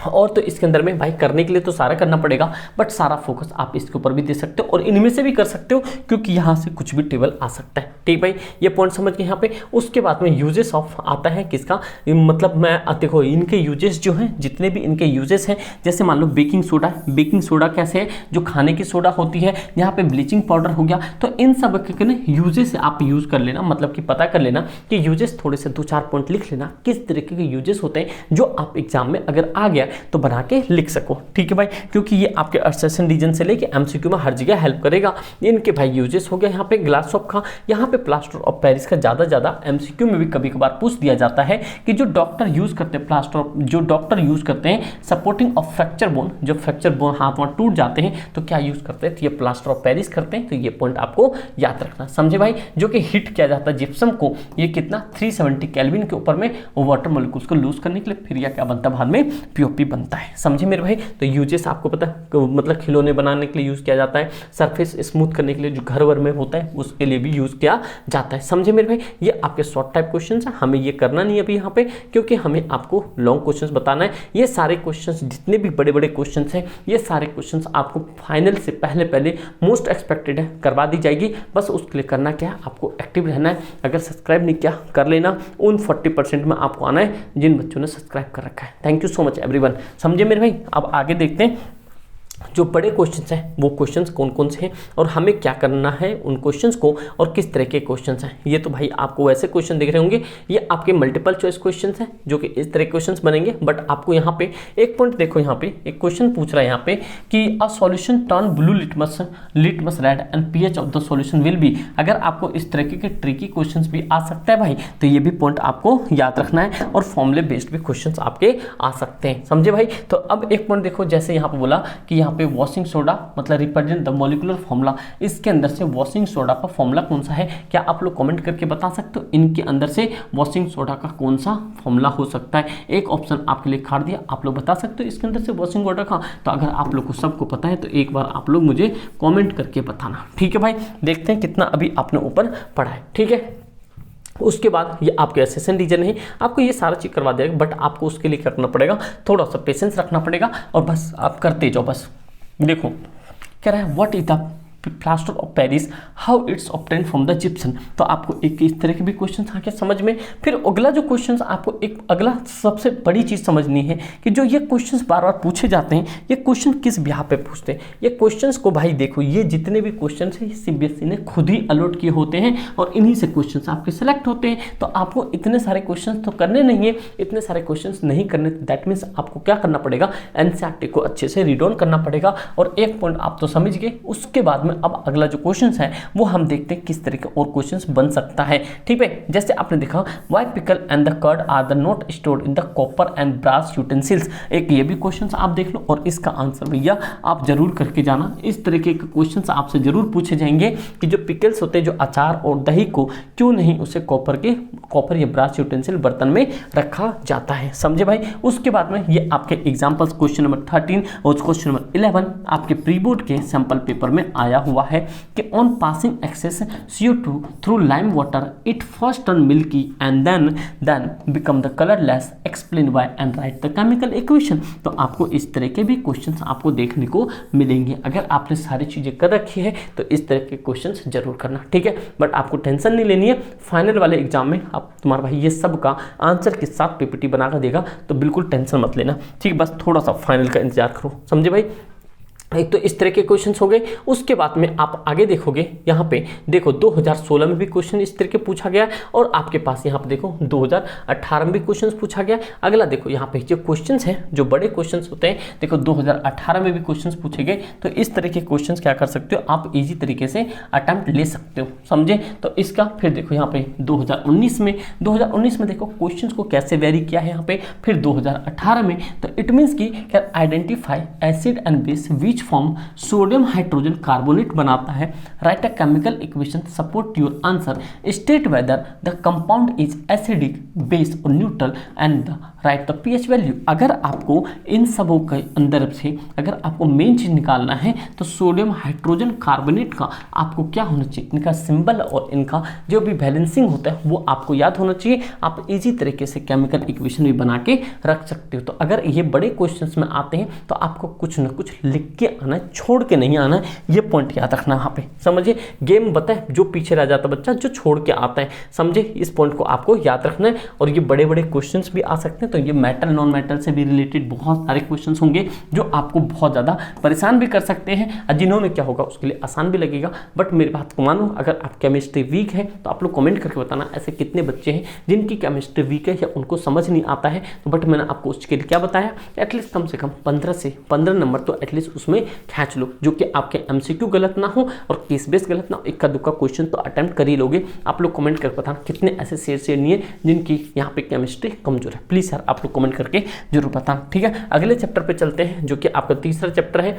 और तो इसके अंदर में भाई करने के लिए तो सारा करना पड़ेगा, बट सारा फोकस आप इसके ऊपर भी दे सकते हो और इनमें से भी कर सकते हो, क्योंकि यहाँ से कुछ भी टेबल आ सकता है। ठीक भाई, ये पॉइंट समझ के यहाँ पे। उसके बाद में यूजेस ऑफ आता है किसका, मतलब मैं देखो इनके यूजेस जो हैं, जितने भी इनके यूजेस हैं, जैसे मान लो बेकिंग सोडा, बेकिंग सोडा कैसे है, जो खाने की सोडा होती है, यहाँ पे ब्लीचिंग पाउडर हो गया, तो इन सब के यूजेस आप यूज कर लेना, मतलब कि पता कर लेना कि यूजेस थोड़े से 2-4 पॉइंट लिख लेना किस तरीके के यूजेस होते हैं, जो आप एग्जाम में अगर आ गया तो बना के लिख सको। ठीक है भाई, क्योंकि ये आपके अर्सेशन रीजन से लेके एमसीक्यू में हर जगह हेल्प करेगा। इनके भाई यूजेस हो गया यहाँ पे ग्लास ऑफ का, यहाँ पे प्लास्टर ऑफ पेरिस का ज्यादा एमसीक्यू में भी कभी कभार पूछ दिया जाता है कि जो डॉक्टर यूज करते हैं प्लास्टर ऑफ, जो डॉक्टर यूज करते हैं सपोर्टिंग ऑफ फ्रैक्चर बोन, जो फ्रैक्चर बोन हाथ वहाँ टूट जाते हैं तो क्या यूज करते हैं, तो ये प्लास्टर ऑफ पेरिस करते हैं। तो ये पॉइंट आपको याद रखना, समझे भाई। जो कि हिट किया जाता है जिप्सम को, ये कितना 370 केल्विन के ऊपर में वाटर मॉलिक्यूल्स को लूज करने के लिए, फिर यह क्या बनता है बाद में पीओपी बनता है। समझे मेरे भाई। तो यूजेस आपको पता है, मतलब खिलौने बनाने के लिए यूज किया जाता है, सरफेस स्मूथ करने के लिए जो घर वर में होता है उसके लिए भी यूज किया जाता है। समझे मेरे भाई, ये आपके शॉर्ट टाइप क्वेश्चंस है, हमें ये करना नहीं है अभी यहाँ पे, क्योंकि हमें आपको लॉन्ग क्वेश्चंस बताना है। ये सारे क्वेश्चंस जितने भी बड़े बड़े क्वेश्चंस हैं, ये सारे क्वेश्चंस आपको फाइनल से पहले मोस्ट एक्सपेक्टेड है करवा दी जाएगी। बस उसके लिए करना क्या है, आपको एक्टिव रहना है। अगर सब्सक्राइब नहीं किया कर लेना, उन 40% में आपको आना है जिन बच्चों ने सब्सक्राइब कर रखा है। Thank you so much everyone. समझे मेरे भाई। अब आगे देखते हैं जो बड़े क्वेश्चंस हैं वो क्वेश्चंस कौन कौन से हैं और हमें क्या करना है उन क्वेश्चंस को, और किस तरह के क्वेश्चंस हैं। ये तो भाई आपको वैसे क्वेश्चन देख रहे होंगे, ये आपके मल्टीपल चॉइस क्वेश्चंस हैं जो कि इस तरह के क्वेश्चंस बनेंगे। बट आपको यहाँ पे एक पॉइंट देखो, यहाँ पे एक क्वेश्चन पूछ रहा है यहाँ पे कि a solution turn blue litmus red and pH of the solution will be. अगर आपको इस तरीके के ट्रिकी क्वेश्चन भी आ सकता है भाई, तो ये भी पॉइंट आपको याद रखना है, और फॉर्मूले बेस्ड भी क्वेश्चन आपके आ सकते हैं। समझे भाई। तो अब एक पॉइंट देखो, जैसे यहाँ पे बोला कि यहाँ पे वॉशिंग सोडा मतलब रिप्रेजेंट द मॉलिक्यूलर फॉर्मूला, इसके अंदर से वॉशिंग सोडा का फॉर्मूला कौन सा है, क्या आप लोग कमेंट करके बता सकते हो इनके अंदर से वॉशिंग सोडा का कौन सा फॉर्मूला हो सकता है। एक ऑप्शन आपके लिए खाड़ दिया, आप लोग बता सकते हो इसके अंदर से वॉशिंग सोडा का। तो अगर आप लोग को सबको पता है तो एक बार आप लोग मुझे कॉमेंट करके बताना। ठीक है भाई, देखते हैं कितना अभी आपने ऊपर पढ़ा है। ठीक है, उसके बाद ये आपके असेसन रीजन है, आपको ये सारा चीज करवा देगा, बट आपको उसके लिए करना पड़ेगा, थोड़ा सा पेशेंस रखना पड़ेगा, और बस आप करते जाओ। बस देखो कह रहा है what is the plaster of Paris, how it's obtain from the Gipson. तो आपको एक इस तरह के भी क्वेश्चन आ गया समझ में। फिर अगला जो क्वेश्चन आपको एक अगला सबसे बड़ी चीज समझनी है कि जो ये क्वेश्चन बार बार पूछे जाते हैं, ये क्वेश्चन किस ब्याह पे पूछते हैं। ये क्वेश्चन को भाई देखो, ये जितने भी क्वेश्चन है ये सीबीएसई ने खुद ही अलॉट किए होते हैं, और इन्हीं से क्वेश्चन आपके सेलेक्ट होते हैं। तो आपको इतने सारे क्वेश्चन तो करने नहीं है, इतने सारे क्वेश्चन नहीं करने, दैट मीन्स आपको क्या करना पड़ेगा, एनसीईआरटी को अच्छे से रीड ऑन करना पड़ेगा। और एक पॉइंट आप तो समझ गए, उसके बाद में अब अगला जो क्वेश्चन है वो हम देखते हैं किस तरह के और क्वेश्चन बन सकता है। ठीक है, जैसे आपने देखा why pickle and the curd are the not stored in the copper and brass utensils. एक ये भी क्वेश्चन आप देख लो और इसका आंसर भैया आप जरूर करके जाना। इस तरीके के क्वेश्चन आपसे जरूर पूछे जाएंगे कि जो पिकल्स होते हैं, जो अचार और दही को क्यों नहीं उसे कॉपर या ब्रास यूटेंसिल बर्तन में रखा जाता है। समझे भाई। उसके बाद में ये आपके एग्जांपल्स क्वेश्चन नंबर 13 और क्वेश्चन नंबर 11 आपके प्री बोर्ड के सैंपल पेपर में आया हुआ है कि on passing excess CO2 through lime water it first turn milky and then become the colourless, explain why and write the chemical equation. तो आपको इस तरह के भी क्वेश्चंस आपको देखने को मिलेंगे। अगर आपने सारी चीजें कर रखी है तो इस तरह के क्वेश्चंस जरूर करना। ठीक है, बट आपको टेंशन नहीं लेनी है। फाइनल वाले एग्जाम में आप तुम्हारा भाई ये सब का आंसर के साथ PPT बनाकर देगा, तो बिल्कुल टेंशन मत लेना। ठीक, बस थोड़ा सा फाइनल का इंतजार करो। समझे भाई। एक तो इस तरह के क्वेश्चंस हो गए। उसके बाद में आप आगे देखोगे, यहाँ पे देखो 2016 में भी क्वेश्चन इस तरह के पूछा गया और आपके पास यहाँ पे देखो 2018 में भी क्वेश्चंस पूछा गया। अगला देखो यहाँ पे जो क्वेश्चंस हैं, जो बड़े क्वेश्चंस होते हैं, देखो 2018 में भी क्वेश्चंस पूछे गए। तो इस तरह के क्वेश्चंस क्या कर सकते हो आप, इजी तरीके से अटेम्प्ट ले सकते हो। समझे। तो इसका फिर देखो यहाँ पे 2019 में देखो क्वेश्चंस को कैसे वेरी किया है यहाँ पे। फिर 2018 में तो इट मीन्स की identify acid and base which form sodium hydrogen carbonate बनाता है, write a chemical equation support your answer, state whether the compound is acidic, base और neutral and write the pH value. अगर आपको इन सबों के अंदर से अगर आपको मेन चीज निकालना है तो सोडियम हाइड्रोजन कार्बोनेट का आपको क्या होना चाहिए, इनका सिंबल और इनका जो भी बैलेंसिंग होता है वो आपको याद होना चाहिए। आप इजी तरीके से केमिकल इक्वेशन भी बना के रख सकते हो। तो अगर ये बड़े क्वेश्चंस में आते हैं तो आपको कुछ ना कुछ लिख के आना है, छोड़ के नहीं आना है। ये पॉइंट याद रखना यहाँ पे। समझिए, गेम बताए जो पीछे रह जाता बच्चा, जो छोड़ के आता है। समझे, इस पॉइंट को आपको याद रखना है। और ये बड़े बड़े क्वेश्चंस भी आ सकते हैं। तो ये मेटल नॉन मेटल से भी रिलेटेड बहुत सारे क्वेश्चंस होंगे जो आपको बहुत ज़्यादा परेशान भी कर सकते हैं। जिन्होंने क्या होगा उसके लिए आसान भी लगेगा। बट मेरी बात को मानो, अगर आप केमिस्ट्री वीक है तो आप लोग कमेंट करके बताना ऐसे कितने बच्चे हैं जिनकी केमिस्ट्री वीक है या उनको समझ नहीं आता है। तो बट मैंने आपको उसके लिए क्या बताया, एटलीस्ट कम से कम 15 से 15 नंबर तो एटलीस्ट उसमें खींच लो, जो कि आपके MCQ गलत ना हो और केस बेस गलत ना हो। इक्का दुक्का क्वेश्चन तो अटेम्प्ट कर ही लोगे। आप लोग कमेंट करके बताना कितने ऐसे शेर नहीं है जिनकी यहाँ पे केमिस्ट्री कमजोर है। प्लीज यार आप लोग कमेंट करके जरूर बताना। ठीक है, अगले चैप्टर पे चलते हैं जो कि आपका तीसरा चैप्टर है।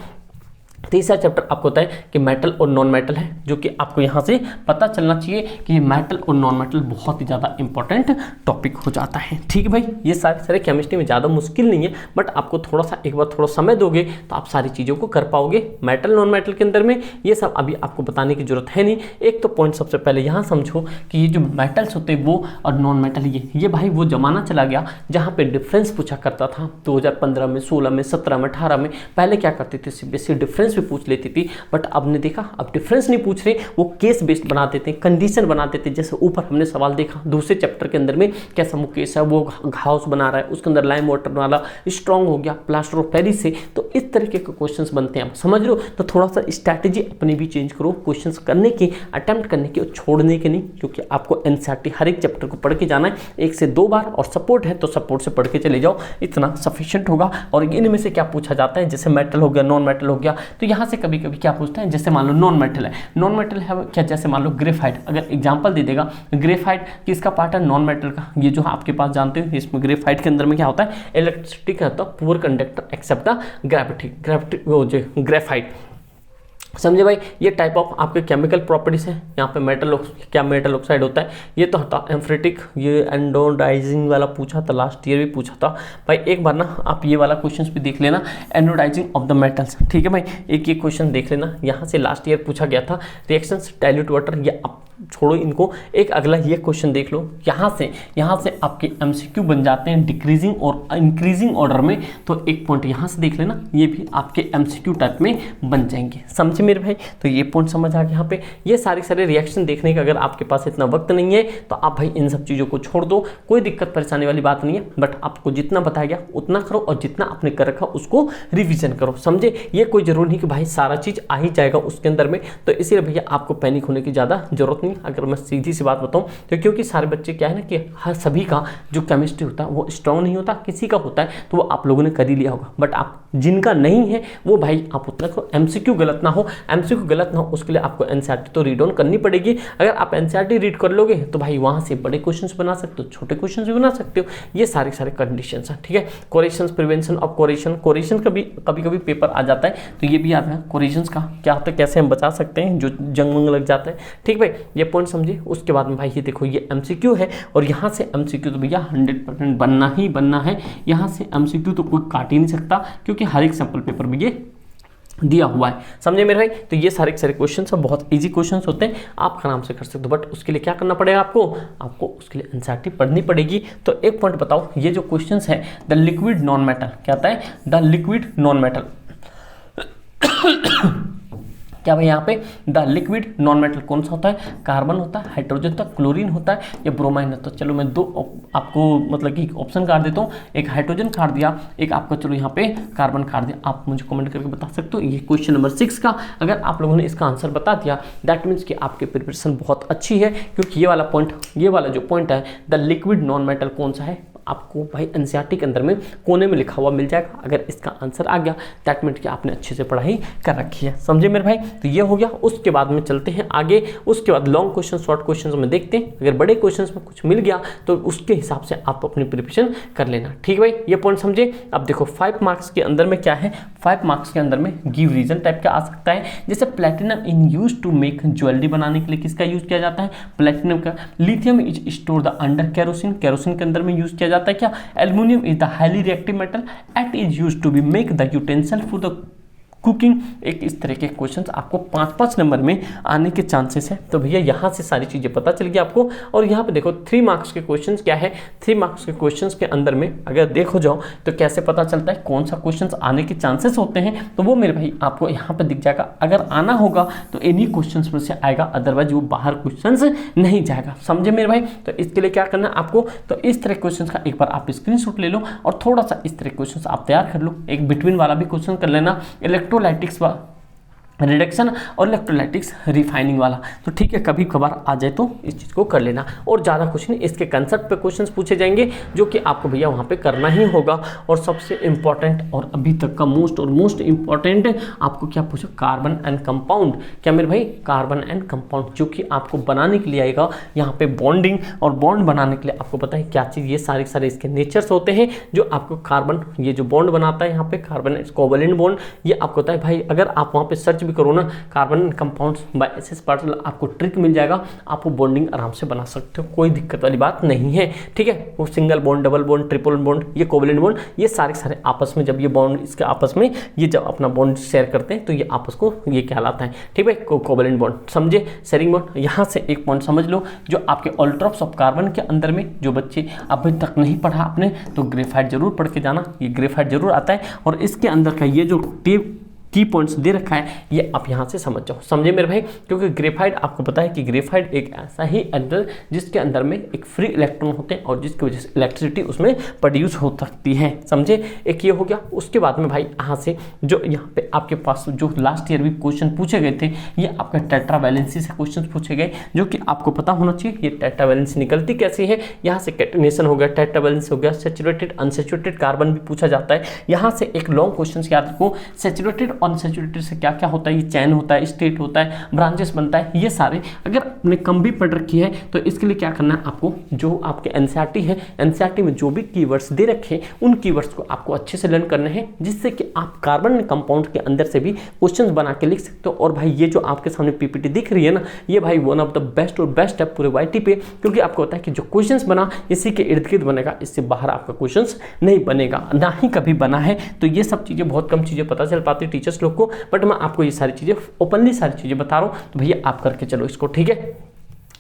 तीसरा चैप्टर आपको होता है कि मेटल और नॉन मेटल है, जो कि आपको यहाँ से पता चलना चाहिए कि मेटल और नॉन मेटल बहुत ही ज़्यादा इंपॉर्टेंट टॉपिक हो जाता है। ठीक है भाई, ये सारे केमिस्ट्री में ज़्यादा मुश्किल नहीं है, बट आपको थोड़ा सा एक बार थोड़ा समय दोगे तो आप सारी चीज़ों को कर पाओगे। मेटल नॉन मेटल के अंदर में ये सब अभी आपको बताने की जरूरत है नहीं। एक तो पॉइंट सबसे पहले यहाँ समझो कि ये जो मेटल्स होते हैं वो और नॉन मेटल ये भाई वो जमाना चला गया जहाँ पे डिफरेंस पूछा करता था। 2015 में, 16 में, 17 में, 18 में पहले क्या करते थे, बेसिक डिफरेंस भी पूछ लेती थी। बट अब ने देखा अब डिफरेंस नहीं पूछ रहे, वो केस बेस्ड बना देते हैं, कंडीशन बना देते हैं। जैसे ऊपर हमने सवाल देखा दूसरे चैप्टर के अंदर में, कैसा वो केस है, वो हाउस बना रहा है, उसके अंदर लाइम वाटर वाला स्ट्रॉन्ग हो गया प्लास्टर ऑफ पेरिस से। तो इस तरीके के क्वेश्चंस बनते हैं, आप समझ लो। तो थोड़ा सा स्ट्रैटेजी अपनी भी चेंज करो क्वेश्चंस करने की, अटेम्प्ट करने की और छोड़ने के नहीं, क्योंकि आपको NCERT हर एक चैप्टर को पढ़ के जाना है 1 से 2 बार। और सपोर्ट है तो सपोर्ट से पढ़ के चले जाओ, इतना सफिशिएंट होगा। और इनमें से क्या पूछा जाता है, जैसे मेटल हो गया, नॉन मेटल हो गया, तो यहाँ से कभी कभी क्या पूछते हैं, जैसे मान लो नॉन मेटल है, नॉन मेटल है क्या, जैसे मान लो ग्रेफाइट, अगर एग्जांपल दे देगा ग्रेफाइट किसका पार्ट है, नॉन मेटल का। ये जो आपके पास जानते हो, इसमें ग्रेफाइट के अंदर में क्या होता है, इलेक्ट्रिसिटी का होता है, poor conductor except the gravity वो जो ग्रेफाइट। समझे भाई, ये टाइप ऑफ आपके केमिकल प्रॉपर्टीज है। यहाँ पे मेटल ऑक्साइड होता है, ये तो होता है एम्फरेटिक, ये एनोडाइजिंग वाला पूछा था, लास्ट ईयर भी पूछा था भाई। एक बार ना आप ये वाला क्वेश्चन भी देख लेना, एनोडाइजिंग ऑफ द मेटल्स। ठीक है भाई, एक ये क्वेश्चन देख लेना, यहाँ से लास्ट ईयर पूछा गया था। रिएक्शंस डाइल्यूट वाटर, ये आप छोड़ो इनको, एक अगला ये क्वेश्चन देख लो। यहाँ से आपके MCQ बन जाते हैं डिक्रीजिंग और इंक्रीजिंग ऑर्डर में। तो एक पॉइंट यहाँ से देख लेना, ये भी आपके MCQ टाइप में बन जाएंगे। समझे मेरे भाई, तो ये पॉइंट समझ आ गया। यहाँ पे ये सारे रिएक्शन देखने का अगर आपके पास इतना वक्त नहीं है तो आप भाई इन सब चीज़ों को छोड़ दो, कोई दिक्कत परेशानी वाली बात नहीं है। बट आपको जितना बताया गया उतना करो और जितना आपने कर रखा उसको रिविजन करो। समझे, ये कोई जरूरी नहीं कि भाई सारा चीज़ आ ही जाएगा उसके अंदर में। तो इसीलिए भैया आपको पैनिक होने की ज़्यादा जरूरत नहीं। अगर मैं सीधी सी बात बताऊं तो क्योंकि सारे बच्चे क्या है ना कि हर सभी का जो केमिस्ट्री होता है वो स्ट्रांग नहीं होता, किसी का होता है तो वो आप लोगों ने कर ही लिया होगा। बट आप जिनका नहीं है वो भाई आप उतना को एमसीक्यू गलत ना हो, एमसीक्यू गलत ना हो उसके लिए आपको एनसीईआरटी तो रीड ऑन करनी पड़ेगी। अगर आप एनसीईआरटी रीड कर लोगे तो भाई वहाँ से बड़े क्वेश्चंस बना सकते हो, छोटे क्वेश्चंस भी बना सकते हो, ये सारे कंडीशंस हैं, ठीक है। कोरेशंस, प्रिवेंशन ऑफ कोरेशन का भी कभी कभी पेपर आ जाता है, तो ये भी याद है कोरेशंस का क्या होता है, कैसे हम बचा सकते हैं जो जंग वंग लग जाता है, ठीक भाई, ये पॉइंट समझिए। उसके बाद में भाई ये देखो ये एमसीक्यू है और यहाँ से एमसीक्यू तो भैया 100% बनना ही बनना है, यहाँ से एमसीक्यू तो कोई काट ही नहीं सकता क्योंकि हर एक सैंपल पेपर में ये दिया हुआ है, समझे मेरे भाई। तो ये सारे क्वेश्चन सब बहुत इजी क्वेश्चंस होते हैं, आप आराम से कर सकते हो, बट उसके लिए क्या करना पड़ेगा आपको उसके लिए एनसीईआरटी पढ़नी पड़ेगी। तो एक पॉइंट बताओ, ये जो क्वेश्चंस है द लिक्विड नॉन मेटल, क्या होता है द लिक्विड नॉन मेटल क्या भाई यहाँ पे द लिक्विड नॉन मेटल कौन सा होता है, कार्बन होता है, हाइड्रोजन होता है, क्लोरीन होता है या ब्रोमाइन होता है। चलो मैं दो आपको मतलब कि ऑप्शन काट देता हूँ, एक हाइड्रोजन काट दिया, एक आपका चलो यहाँ पे कार्बन काट दिया। आप मुझे कमेंट करके बता सकते हो। ये क्वेश्चन नंबर 6 का अगर आप लोगों ने इसका आंसर बता दिया दैट मीन्स कि आपकी प्रिपरेशन बहुत अच्छी है, क्योंकि ये वाला जो पॉइंट है द लिक्विड नॉन मेटल कौन सा है आपको भाई एनसीईआरटी के अंदर में कोने में लिखा हुआ मिल जाएगा। अगर इसका आंसर आ गया दैट मीन्स कि आपने अच्छे से पढ़ाई कर रखी है, समझे मेरे भाई। तो ये हो गया। उसके बाद में चलते हैं आगे, उसके बाद लॉन्ग क्वेश्चन शॉर्ट क्वेश्चन में देखते हैं। अगर बड़े क्वेश्चन में कुछ मिल गया तो उसके हिसाब से आप अपनी प्रिपरेशन कर लेना, ठीक भाई, ये पॉइंट समझे। अब देखो 5 मार्क्स के अंदर में क्या है, 5 मार्क्स के अंदर में गिव रीजन टाइप का आ सकता है, जैसे platinum in use to make jewellery बनाने के लिए किसका यूज किया जाता है, प्लेटिनम का। Lithium is store the under kerosene, kerosene के अंदर में यूज किया जाता है क्या, aluminium is the highly reactive metal at is used to be make the utensil for the cooking. एक इस तरह के क्वेश्चंस आपको 5-5 नंबर में आने के चांसेस है। तो भैया यहाँ से सारी चीज़ें पता चल गई आपको। और यहाँ पे देखो 3 मार्क्स के क्वेश्चंस क्या है, 3 मार्क्स के क्वेश्चंस के अंदर में अगर देखो जाओ तो कैसे पता चलता है कौन सा क्वेश्चंस आने के चांसेस होते हैं, तो वो मेरे भाई आपको यहाँ पे दिख जाएगा। अगर आना होगा तो इन्हीं क्वेश्चंस में से आएगा, अदरवाइज वो बाहर क्वेश्चंस नहीं जाएगा, समझे मेरे भाई। तो इसके लिए क्या करना है आपको, तो इस तरह क्वेश्चंस का एक बार आप स्क्रीनशॉट ले लो और थोड़ा सा इस तरह क्वेश्चंस आप तैयार कर लो। एक बिटवीन वाला भी क्वेश्चन कर लेना, इलेक्ट्रोलाइटिक्स रिडक्शन और इलेक्ट्रोलाइटिक्स रिफाइनिंग वाला, तो ठीक है, कभी कभार आ जाए तो इस चीज़ को कर लेना। और ज़्यादा कुछ नहीं, इसके कंसेप्ट पे क्वेश्चंस पूछे जाएंगे जो कि आपको भैया वहाँ पे करना ही होगा। और सबसे इम्पॉर्टेंट और अभी तक का मोस्ट इम्पॉर्टेंट आपको क्या पूछा, कार्बन एंड कंपाउंड। क्या मेरे भाई, कार्बन एंड कंपाउंड, जो कि आपको बनाने के लिए आएगा यहाँ पे बॉन्डिंग, और बॉन्ड बनाने के लिए आपको पता है क्या चीज़, ये सारे इसके नेचर्स होते हैं जो आपको कार्बन ये जो बॉन्ड बनाता है यहाँ पे कार्बन कोवैलेंट बॉन्ड, ये आपको पता है भाई। अगर आप वहाँ पे सर्च भी करो ना carbon compounds by SS Patil, आपको ट्रिक मिल जाएगा, आप वो बॉन्डिंग आराम से बना सकते हो, कोई दिक्कत वाली बात नहीं है, ठीक है। वो single bond, double bond, triple bond, ये कोवैलेंट बॉन्ड, ये सारे आपस में जब ये बॉन्ड इसके आपस में ये जब अपना बॉन्ड शेयर करते हैं तो ये आपस को ये कहलाता है, ठीक है, कोवैलेंट बॉन्ड, समझे, शेयरिंग बॉन्ड। यहाँ से एक पॉइंट समझ लो, जो आपके ऑल्ट्रॉप्स ऑफ कार्बन के अंदर में जो बच्चे अभी तक नहीं पढ़ा आपने, तो ग्रेफाइट जरूर पढ़ के जाना, ये ग्रेफाइट जरूर आता है। और इसके अंदर का ये जो की पॉइंट्स दे रखा है ये आप यहाँ से समझ जाओ, समझे मेरे भाई। क्योंकि ग्रेफाइट आपको पता है कि ग्रेफाइट एक ऐसा ही एंगल जिसके अंदर में एक फ्री इलेक्ट्रॉन होते हैं और जिसकी वजह से इलेक्ट्रिसिटी उसमें प्रोड्यूस हो सकती है, समझे। एक ये हो गया। उसके बाद में भाई यहाँ से जो यहाँ पे आपके पास जो लास्ट ईयर भी क्वेश्चन पूछे गए थे, ये आपका टेट्रावैलेंसी से क्वेश्चन पूछे गए, जो कि आपको पता होना चाहिए ये टेट्रावैलेंसी निकलती कैसी है। यहाँ से कैटेनेशन हो गया, टेट्रावैलेंसी हो गया, सैचुरेटेड अनसैचुरेटेड कार्बन भी पूछा जाता है। यहाँ से एक लॉन्ग क्वेश्चन याद रखो, सैचुरेटेड अनसैचुरेटेड से क्या क्या होता है, ये चैन होता है, स्टेट होता है, ब्रांचेस बनता है, ये सारे अगर आपने कम भी पढ़ रखी है तो इसके लिए क्या करना है आपको, जो आपके एनसीईआरटी है, एनसीईआरटी में जो भी कीवर्ड्स दे रखे हैं उन कीवर्ड्स को आपको अच्छे से लर्न करने हैं, जिससे कि आप कार्बन कंपाउंड के अंदर से भी क्वेश्चंस बना के लिख सकते हो। और भाई ये जो आपके सामने पीपीटी दिख रही है ना, ये भाई वन ऑफ द बेस्ट और बेस्ट है पूरे वाईटी पे, क्योंकि आपको होता है कि जो क्वेश्चंस बना इसी के इर्द गिर्द बनेगा, इससे बाहर आपका क्वेश्चंस नहीं बनेगा, ना ही कभी बना है। तो ये सब चीज़ें बहुत कम चीज़ें पता चल पाती टीचर्स लोग को, बट मैं आपको ये सारी चीज़ें ओपनली सारी चीज़ें बता रहा हूँ, तो भैया आप करके चलो इसको, ठीक है।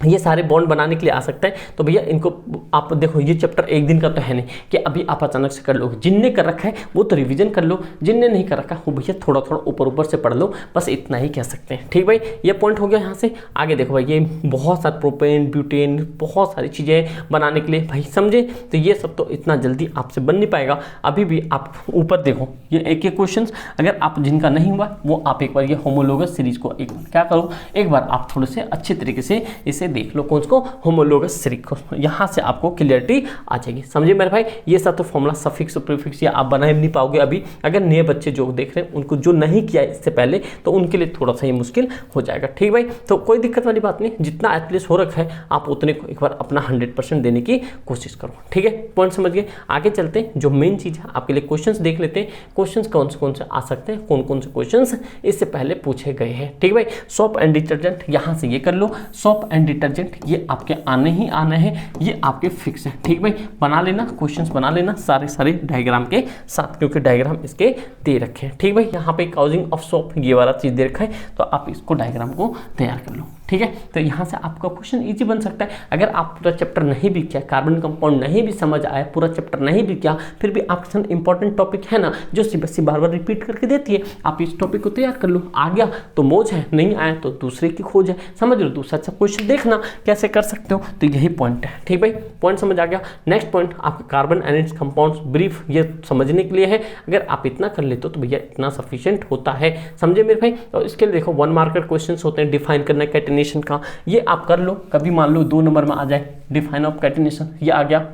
ये सारे बॉन्ड बनाने के लिए आ सकता है, तो भैया इनको आप देखो, ये चैप्टर एक दिन का तो है नहीं कि अभी आप अचानक से कर लो। जिनने कर रखा है वो तो रिवीजन कर लो, जिनने नहीं कर रखा वो भैया थोड़ा थोड़ा ऊपर से पढ़ लो, बस इतना ही कह सकते हैं, ठीक भाई। ये पॉइंट हो गया। यहाँ से आगे देखो भाई, ये बहुत सारे प्रोपेन, ब्यूटेन, बहुत सारी चीज़ें बनाने के लिए भाई, समझे। तो ये सब तो इतना जल्दी आपसे बन नहीं पाएगा। अभी भी आप ऊपर देखो, ये एक एक क्वेश्चन अगर आप जिनका नहीं हुआ वो आप एक बार ये होमोलोगस सीरीज को एक क्या करो, एक बार आप थोड़े से अच्छे तरीके से इसे से देख लो कौन को, होमोलोगस सीरीज को, यहाँ से आपको क्लियरिटी आ जाएगी। समझे मेरे भाई, ये सब तो फॉर्मूला सफिक्स और प्रीफिक्स ये आप बना ही नहीं पाओगे अभी। अगर नए बच्चे जो देख रहे हैं उनको जो नहीं किया इससे पहले, तो उनके लिए थोड़ा सा ये मुश्किल हो जाएगा। ठीक भाई, तो कोई दिक्कत वाली बात नहीं, जितना एटलीस्ट हो रखा है आप उतने को एक बार अपना 100% देने की कोशिश करो। ठीक है, पॉइंट समझ गए। आगे चलते हैं, जो मेन चीज़ है आपके लिए क्वेश्चंस देख लेते हैं। क्वेश्चंस कौन से आ सकते हैं, कौन से क्वेश्चंस इससे पहले पूछे गए हैं। ठीक भाई, सोप एंड डिटर्जेंट यहाँ से ये कर लो, सोप एंड डिटर्जेंट ये आपके आने ही आने हैं, ये आपके फिक्स है। ठीक भाई, बना लेना, क्वेश्चंस बना लेना सारे डायग्राम के साथ, क्योंकि डायग्राम इसके दे रखे हैं। ठीक भाई, यहाँ पे काउजिंग ऑफ सोप ये वाला चीज़ दे रखा है, तो आप इसको डायग्राम को तैयार कर लो। ठीक है, तो यहाँ से आपका क्वेश्चन इजी बन सकता है। अगर आप पूरा चैप्टर नहीं भी किया, कार्बन कंपाउंड नहीं भी समझ आया, पूरा चैप्टर नहीं भी किया, फिर भी आपके साथ इंपॉर्टेंट टॉपिक है ना जो सीबीएसई बार बार रिपीट करके देती है, आप इस टॉपिक को तैयार कर लो। आ गया तो मौज है, नहीं आया तो दूसरे की खोज है। समझ लो, दूसरा अच्छा क्वेश्चन देखना कैसे कर सकते हो, तो यही पॉइंट है। ठीक भाई, पॉइंट समझ आ गया। नेक्स्ट पॉइंट आपका carbon and it's compounds brief, ये समझने के लिए है। अगर आप इतना कर लेते हो तो भैया इतना सफिशिएंट होता है। समझे मेरे भाई, तो इसके लिए देखो 1 मार्कर क्वेश्चन होते हैं, डिफाइन करना कैटेनेशन का, ये आप कर लो। कभी मान लो 2 नंबर में आ जाए डिफाइन ऑफ कैटेनेशन, ये आ गया।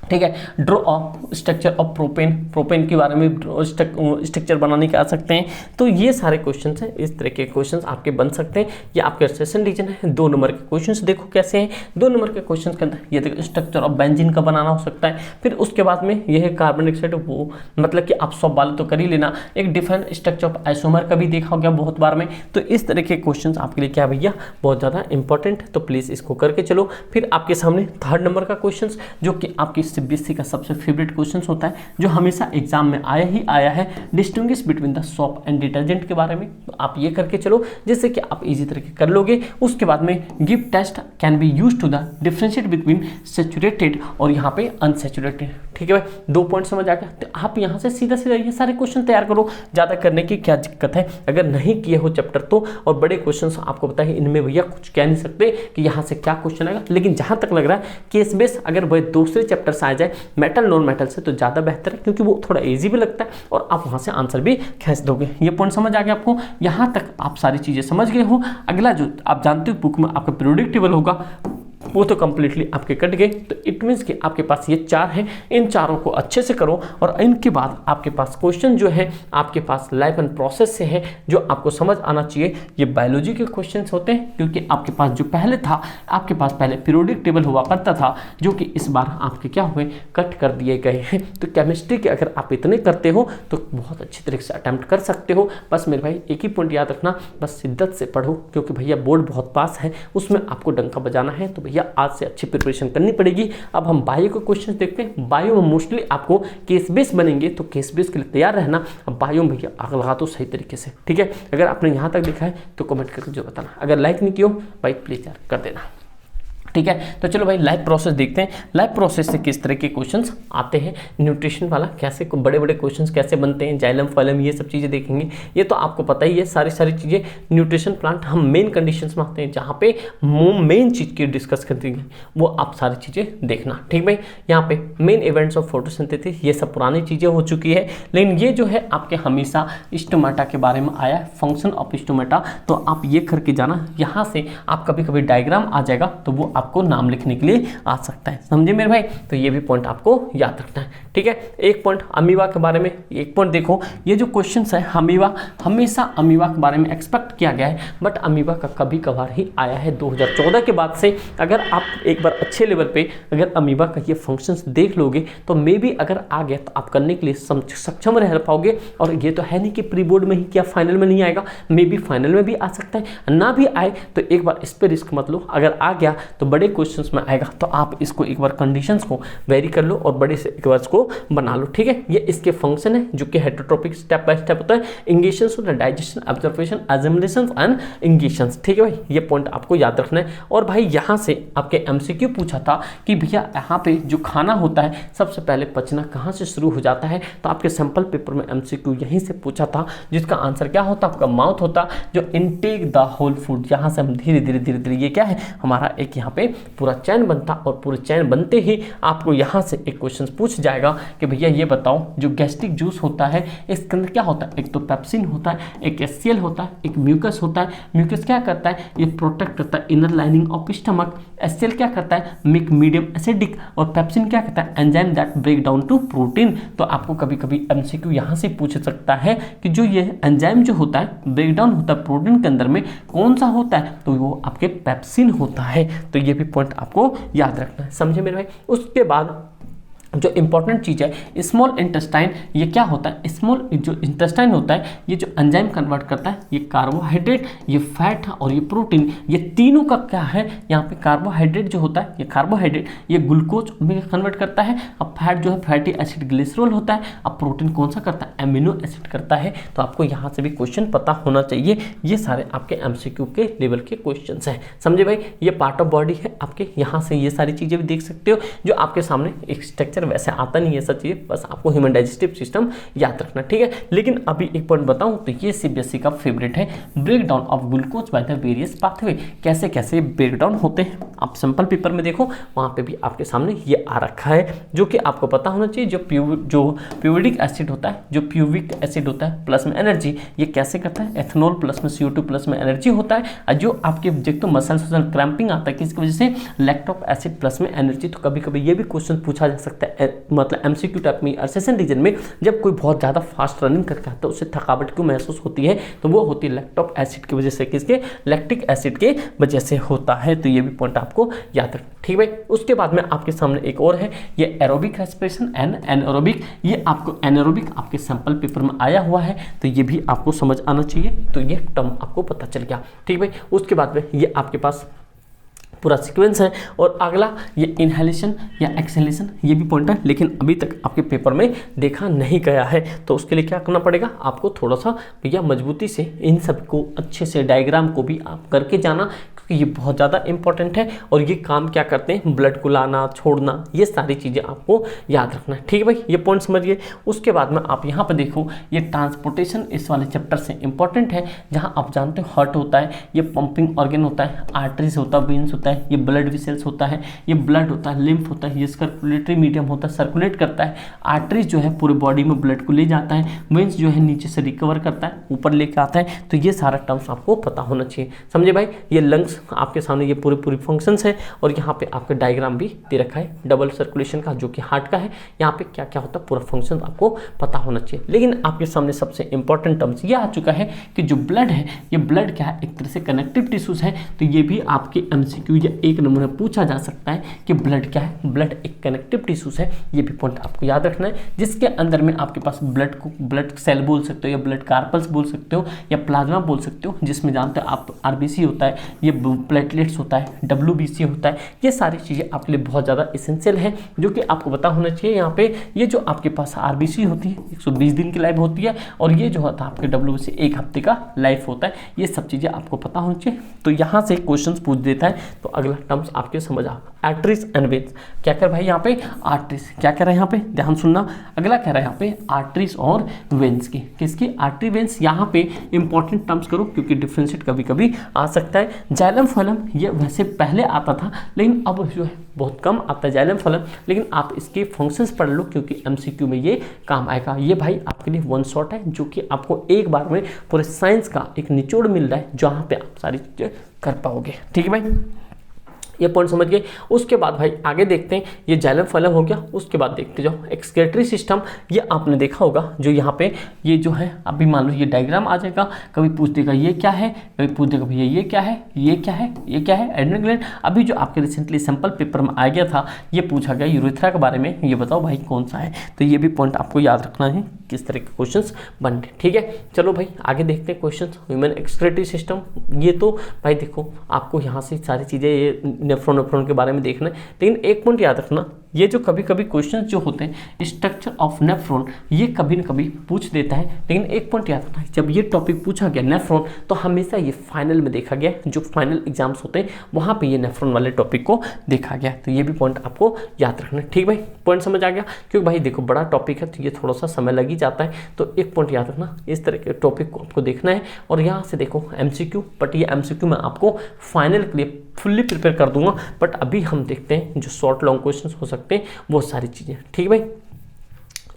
ठीक है, draw of structure of propane के बारे में स्ट्रक्चर बनाने के आ सकते हैं। तो ये सारे क्वेश्चंस हैं, इस तरह के क्वेश्चंस आपके बन सकते हैं। ये आपके सेशन रीजन है। 2 नंबर के क्वेश्चंस देखो कैसे हैं। 2 नंबर के क्वेश्चंस के अंदर ये देखो स्ट्रक्चर ऑफ बेंजीन का बनाना हो सकता है। फिर उसके बाद में ये है कार्बन डाइऑक्साइड, वो मतलब कि आप 100 वाले तो कर ही लेना। एक डिफरेंट स्ट्रक्चर ऑफ आइसोमर का भी देखा गया बहुत बार में। तो इस तरह के क्वेश्चन आपके लिए क्या भैया बहुत ज़्यादा इंपॉर्टेंट है, तो प्लीज़ इसको करके चलो। फिर आपके सामने 3rd नंबर का क्वेश्चन जो कि आपकी सीबीएसई का सबसे फेवरेट क्वेश्चन होता है, जो हमेशा एग्जाम में आया है, distinguish between the soap and detergent के बारे में। तो आप ये करके चलो, जिससे कि आप इजी तरीके कर लोगे। उसके बाद में give test can be used to the differentiate between saturated और यहाँ पे अनसैचुरेटेड। ठीक है भाई, 2 पॉइंट समझ आ गया। तो आप यहाँ से सीधा ये सारे क्वेश्चन तैयार करो, ज़्यादा करने की क्या दिक्कत है। अगर नहीं किए हो चैप्टर तो, और बड़े क्वेश्चन आपको पता है इनमें भैया कुछ कह नहीं सकते कि यहाँ से क्या क्वेश्चन आएगा। लेकिन जहाँ तक लग रहा है केस बेस अगर वह दूसरे चैप्टर से आ जाए मेटल नॉन मेटल से, तो ज़्यादा बेहतर है, क्योंकि वो थोड़ा इजी भी लगता है और आप वहाँ से आंसर भी खींच दोगे। ये पॉइंट समझ आ गया आपको। यहाँ तक आप सारी चीज़ें समझ गए हो। अगला जो आप जानते हो बुक में आपका पीरियोडिक टेबल होगा, वो तो कंप्लीटली आपके कट गए। तो इट मीन्स कि आपके पास ये 4 हैं, इन चारों को अच्छे से करो। और इनके बाद आपके पास क्वेश्चन जो है आपके पास लाइफ एंड प्रोसेस से है, जो आपको समझ आना चाहिए। ये बायोलॉजी के क्वेश्चंस होते हैं, क्योंकि आपके पास जो पहले था, आपके पास पहले पीरियोडिक टेबल हुआ करता था, जो कि इस बार आपके क्या हुए, कट कर दिए गए हैं। तो केमिस्ट्री के अगर आप इतने करते हो तो बहुत अच्छी तरीके से अटैम्प्ट कर सकते हो। बस मेरे भाई एक ही पॉइंट याद रखना, बस शिद्दत से पढ़ो, क्योंकि भैया बोर्ड बहुत पास है, उसमें आपको डंका बजाना है। तो भैया आज से अच्छी प्रिपरेशन करनी पड़ेगी। अब हम बायो के क्वेश्चन देखते हैं। बायो में मोस्टली आपको केस बेस बनेंगे, तो केस बेस के लिए तैयार रहना। अब बायो में भैया आग लगा दो सही तरीके से। ठीक है, अगर आपने यहाँ तक देखा है तो कमेंट करके जो बताना। अगर लाइक नहीं किया हो भाई प्लीज यार कर देना। ठीक है, तो चलो भाई लाइव प्रोसेस देखते हैं। लाइव प्रोसेस से किस तरह के क्वेश्चंस आते हैं, न्यूट्रिशन वाला कैसे बड़े बड़े क्वेश्चंस कैसे बनते हैं, जाइलम फाइलम ये सब चीज़ें देखेंगे। ये तो आपको पता ही है, सारी चीज़ें। न्यूट्रिशन प्लांट हम मेन कंडीशंस में आते हैं, जहाँ पे मेन चीज़ की डिस्कस करते हैं, वो आप सारी चीज़ें देखना। ठीक भाई, यहाँ पे मेन इवेंट्स ऑफ फोटोसिंथेसिस ये सब पुरानी चीज़ें हो चुकी है, लेकिन ये जो है आपके हमेशा स्टोमेटा के बारे में आया है, फंक्शन ऑफ स्टोमेटा। तो आप ये करके जाना। यहाँ से आप कभी कभी डायग्राम आ जाएगा, तो वो आपको नाम लिखने के लिए आ सकता है। समझे मेरे भाई, तो ये भी पॉइंट आपको याद रखना है। ठीक है, एक पॉइंट अमीबा के बारे में, एक पॉइंट देखो, ये जो क्वेश्चंस है अमीबा, हमेशा अमीबा के बारे में एक्सपेक्ट किया गया है, बट अमीबा का कभी कभार ही आया है 2014 के बाद से। अगर आप एक बार अच्छे लेवल पे अगर अमीबा का ये फंक्शंस देख लोगे, तो मे बी अगर आ गया तो आप करने के लिए सक्षम रह पाओगे। और ये तो है नहीं कि प्री बोर्ड में ही क्या फाइनल में नहीं आएगा, मे बी फाइनल में भी आ सकता है, ना भी आए तो एक बार इस पर रिस्क मत लो। अगर आ गया तो बड़े क्वेश्चंस में आएगा, तो आप इसको एक बार कंडीशंस को वेरी कर लो और बड़े से एक बार इसको बना लो। ठीक है, ये इसके फंक्शन है जो कि हेटेरोट्रोपिक स्टेप बाय स्टेप होता है। इंगेशंस होता है डाइजेशन, ऑब्जर्वेशन, एसिमिलेशन एंड इंगेशंस। ठीक है भाई, ये पॉइंट आपको याद रखना है। और भाई यहाँ से आपके एमसीक्यू पूछा था कि भैया यहाँ पे जो खाना होता है सबसे पहले पचना कहाँ से शुरू हो जाता है, तो आपके सैंपल पेपर में एमसीक्यू यहीं से पूछा था, जिसका आंसर क्या होता, आपका माउथ होता। जो इनटेक द होल फूड, यहाँ से हम धीरे धीरे ये क्या है हमारा एक यहाँ पे पूरा चैन बनता और पूरे चैन बनते ही आपको यहाँ से एक क्वेश्चन पूछ जाएगा कि भैया ये बताओ जो गैस्ट्रिक जूस होता है इसके अंदर क्या होता है, एक तो पेप्सिन होता है, एक HCl होता है, एक म्यूकस होता है। म्यूकस क्या करता है, ये प्रोटेक्ट करता है inner lining of stomach. HCl क्या करता है, मेक मीडियम एसिडिक। और पेप्सिन क्या करता है, enzyme that break down to protein. तो आपको कभी कभी MCQ यहाँ से पूछ सकता है कि जो ये एंजाइम जो होता है ब्रेक डाउन होता है प्रोटीन के अंदर में, कौन सा होता है, तो वो आपके पेप्सिन होता है। तो ये भी पॉइंट आपको याद रखना है, समझे मेरे भाई। उसके बाद जो इंपॉर्टेंट चीज़ है स्मॉल इंटेस्टाइन, ये क्या होता है, स्मॉल जो इंटेस्टाइन होता है ये जो एंजाइम कन्वर्ट करता है, ये कार्बोहाइड्रेट, ये फैट और ये प्रोटीन, ये तीनों का क्या है, यहाँ पे कार्बोहाइड्रेट जो होता है, ये कार्बोहाइड्रेट ये ग्लूकोज में कन्वर्ट करता है। अब फैट जो है फैटी एसिड ग्लिसरॉल होता है। अब प्रोटीन कौन सा करता है, एमिनो एसिड करता है। तो आपको यहाँ से भी क्वेश्चन पता होना चाहिए। ये सारे आपके MCQ के लेवल के क्वेश्चन हैं, समझे भाई। ये पार्ट ऑफ बॉडी है आपके, यहाँ से ये सारी चीज़ें भी देख सकते हो जो आपके सामने एक स्ट्रक्चर वैसे आता नहीं है सब चीज़ें, बस आपको ह्यूमन डाइजेस्टिव सिस्टम याद रखना, ठीक है। लेकिन अभी एक पॉइंट बताऊं तो ये CBSE का फेवरेट है, break down of glucose by the various pathway. कैसे कैसे ब्रेक डाउन होते हैं आप सिंपल पेपर में देखो, वहाँ पे भी आपके सामने ये आ रखा है जो कि आपको पता होना चाहिए। जो प्यूरिक एसिड होता है, जो प्यूविक एसिड होता है प्लस में एनर्जी, ये कैसे करता है, एथेनॉल प्लस में CO2 प्लस में एनर्जी होता है। और जो आपके देखो मसल क्रैम्पिंग आता है किसकी वजह से, लैक्टोक एसिड प्लस में एनर्जी। तो कभी कभी ये भी क्वेश्चन पूछा जा सकता है मतलब MCQ टाइप में सेशन रीजन में, जब कोई बहुत ज़्यादा फास्ट रनिंग करके आता है उससे थकावट क्यों महसूस होती है, तो वो होती है लैक्टोक एसिड की वजह से, किसके, लैक्टिक एसिड के वजह से होता है। तो ये भी पॉइंट आपको याद रखना, ठीक भाई। उसके बाद में आपके सामने एक और है, ये एरोबिक रेस्पिरेशन एंड एनएरोबिक। ये आपको एनएरोबिक आपके सैंपल पेपर में आया हुआ है, तो ये भी आपको समझ आना चाहिए। तो ये टर्म आपको पता चल गया, ठीक भाई। उसके बाद में ये आपके पास पूरा सीक्वेंस है। और अगला ये इनहेलेशन या एक्सहेलेशन, ये भी पॉइंट है लेकिन अभी तक आपके पेपर में देखा नहीं गया है। तो उसके लिए क्या करना पड़ेगा, आपको थोड़ा सा भैया मजबूती से इन सब को अच्छे से डायग्राम को भी आप करके जाना, क्योंकि ये बहुत ज़्यादा इंपॉर्टेंट है। और ये काम क्या करते हैं, ब्लड को लाना छोड़ना, ये सारी चीज़ें आपको याद रखना है, ठीक है भाई। ये पॉइंट समझिए। उसके बाद में आप यहाँ पर देखो, ये ट्रांसपोर्टेशन इस वाले चैप्टर से इंपॉर्टेंट है, जहाँ आप जानते हो हार्ट होता है, ये पंपिंग ऑर्गन होता है, आर्टरीज होता है, वेन्स होता है, ये ब्लड वेसल्स होता है, ये ब्लड होता है, लिम्फ होता है, ये सर्कुलेटरी मीडियम होता है, सर्कुलेट करता है। आर्टरीज जो है पूरे बॉडी में ब्लड को ले जाता है, वेन्स जो है नीचे से रिकवर करता है, ऊपर लेके आता है। तो ये सारा टर्म्स आपको पता होना चाहिए, समझे भाई। ये लंग्स आपके सामने, ये पूरी फंक्शंस है। और यहाँ पे आपका डायग्राम भी दे रखा है डबल सर्कुलेशन का, जो कि हार्ट का है। यहाँ पे क्या क्या होता है पूरा फंक्शन आपको पता होना चाहिए। लेकिन आपके सामने सबसे इंपॉर्टेंट टर्म्स ये आ चुका है कि जो ब्लड है, ये ब्लड क्या है, एक तरह से कनेक्टिव टिश्यूज है। तो ये भी आपके MCQ या एक नंबर में पूछा जा सकता है कि ब्लड क्या है, ब्लड एक कनेक्टिव टिश्यूज है। ये भी पॉइंट आपको याद रखना है, जिसके अंदर में आपके पास ब्लड को ब्लड सेल बोल सकते हो, या ब्लड कार्पल्स बोल सकते हो, या प्लाज्मा बोल सकते हो, जिसमें जानते हो आप RBC होता है, ये प्लेटलेट्स होता है, WBC होता है। ये सारी चीज़ें आपके लिए बहुत ज़्यादा इसेंशियल है, जो कि आपको पता होना चाहिए। यहाँ पे ये जो आपके पास RBC होती है 120 दिन की लाइफ होती है, और ये जो होता है आपके WBC 1 हफ्ते का लाइफ होता है। ये सब चीज़ें आपको पता होनी चाहिए। तो यहाँ से क्वेश्चन पूछ देता है, तो अगला टर्म्स आपके समझ आ, आर्टरीज एंड वेन्स। क्या कर भाई यहाँ पे, आर्टरीज क्या कह रहा है यहाँ पे, ध्यान सुनना। अगला कह रहा है यहाँ पे आर्टरीज और वेन्स की, किसकी, आर्टरी वेन्स। यहाँ पे इंपॉर्टेंट टर्म्स करो, क्योंकि डिफ्रेंशिएट कभी कभी आ सकता है। जाइलम फलम, ये वैसे पहले आता था लेकिन अब जो है बहुत कम आता है जाइलम फलम, लेकिन आप इसके फंक्शंस पढ़ लो, क्योंकि MCQ में ये काम आएगा। ये भाई आपके लिए वन शॉट है, जो कि आपको एक बार में पूरे साइंस का एक निचोड़ मिल रहा है, जहाँ पे आप सारी चीज़ें कर पाओगे, ठीक है भाई। ये पॉइंट समझ गए। उसके बाद भाई आगे देखते हैं, ये जाइलम फलम हो गया। उसके बाद देखते जाओ एक्सक्रीटरी सिस्टम। ये आपने देखा होगा, जो यहाँ पे ये जो है, अभी मान लो ये डायग्राम आ जाएगा, कभी पूछ देगा ये क्या है, कभी पूछ देगा भैया ये क्या है, ये क्या है, ये क्या है, एड्रेनल ग्लैंड। अभी जो आपके रिसेंटली सैंपल पेपर में आ गया था, ये पूछा गया यूरेथ्रा के बारे में, ये बताओ भाई कौन सा है। तो ये भी पॉइंट आपको याद रखना है, किस तरह के क्वेश्चंस बन रहे, ठीक है। चलो भाई आगे देखते हैं क्वेश्चंस। ह्यूमन एक्सक्रीटरी सिस्टम, ये तो भाई देखो आपको यहाँ से सारी चीज़ें, ये नेफ्रॉन के बारे में देखना है। लेकिन एक पॉइंट याद रखना, ये जो कभी कभी क्वेश्चंस जो होते हैं स्ट्रक्चर ऑफ नेफ्रॉन, ये कभी न कभी पूछ देता है। लेकिन एक पॉइंट याद रखना, जब ये टॉपिक पूछा गया नेफ्रॉन, तो हमेशा ये फाइनल में देखा गया, जो फाइनल एग्जाम्स होते हैं वहाँ पे ये नेफ्रॉन वाले टॉपिक को देखा गया। तो ये भी पॉइंट आपको याद रखना है, ठीक भाई। पॉइंट समझ आ गया, क्योंकि भाई देखो बड़ा टॉपिक है तो ये थोड़ा सा समय लग ही जाता है। तो एक पॉइंट याद रखना, इस तरह के टॉपिक को आपको देखना है। और यहाँ से देखो MCQ, बट ये MCQ में आपको फाइनल के लिए फुल्ली प्रिपेयर कर दूंगा, बट अभी हम देखते हैं जो शॉर्ट लॉन्ग क्वेश्चन हो सकते हैं वो सारी चीज़ें। ठीक है भाई,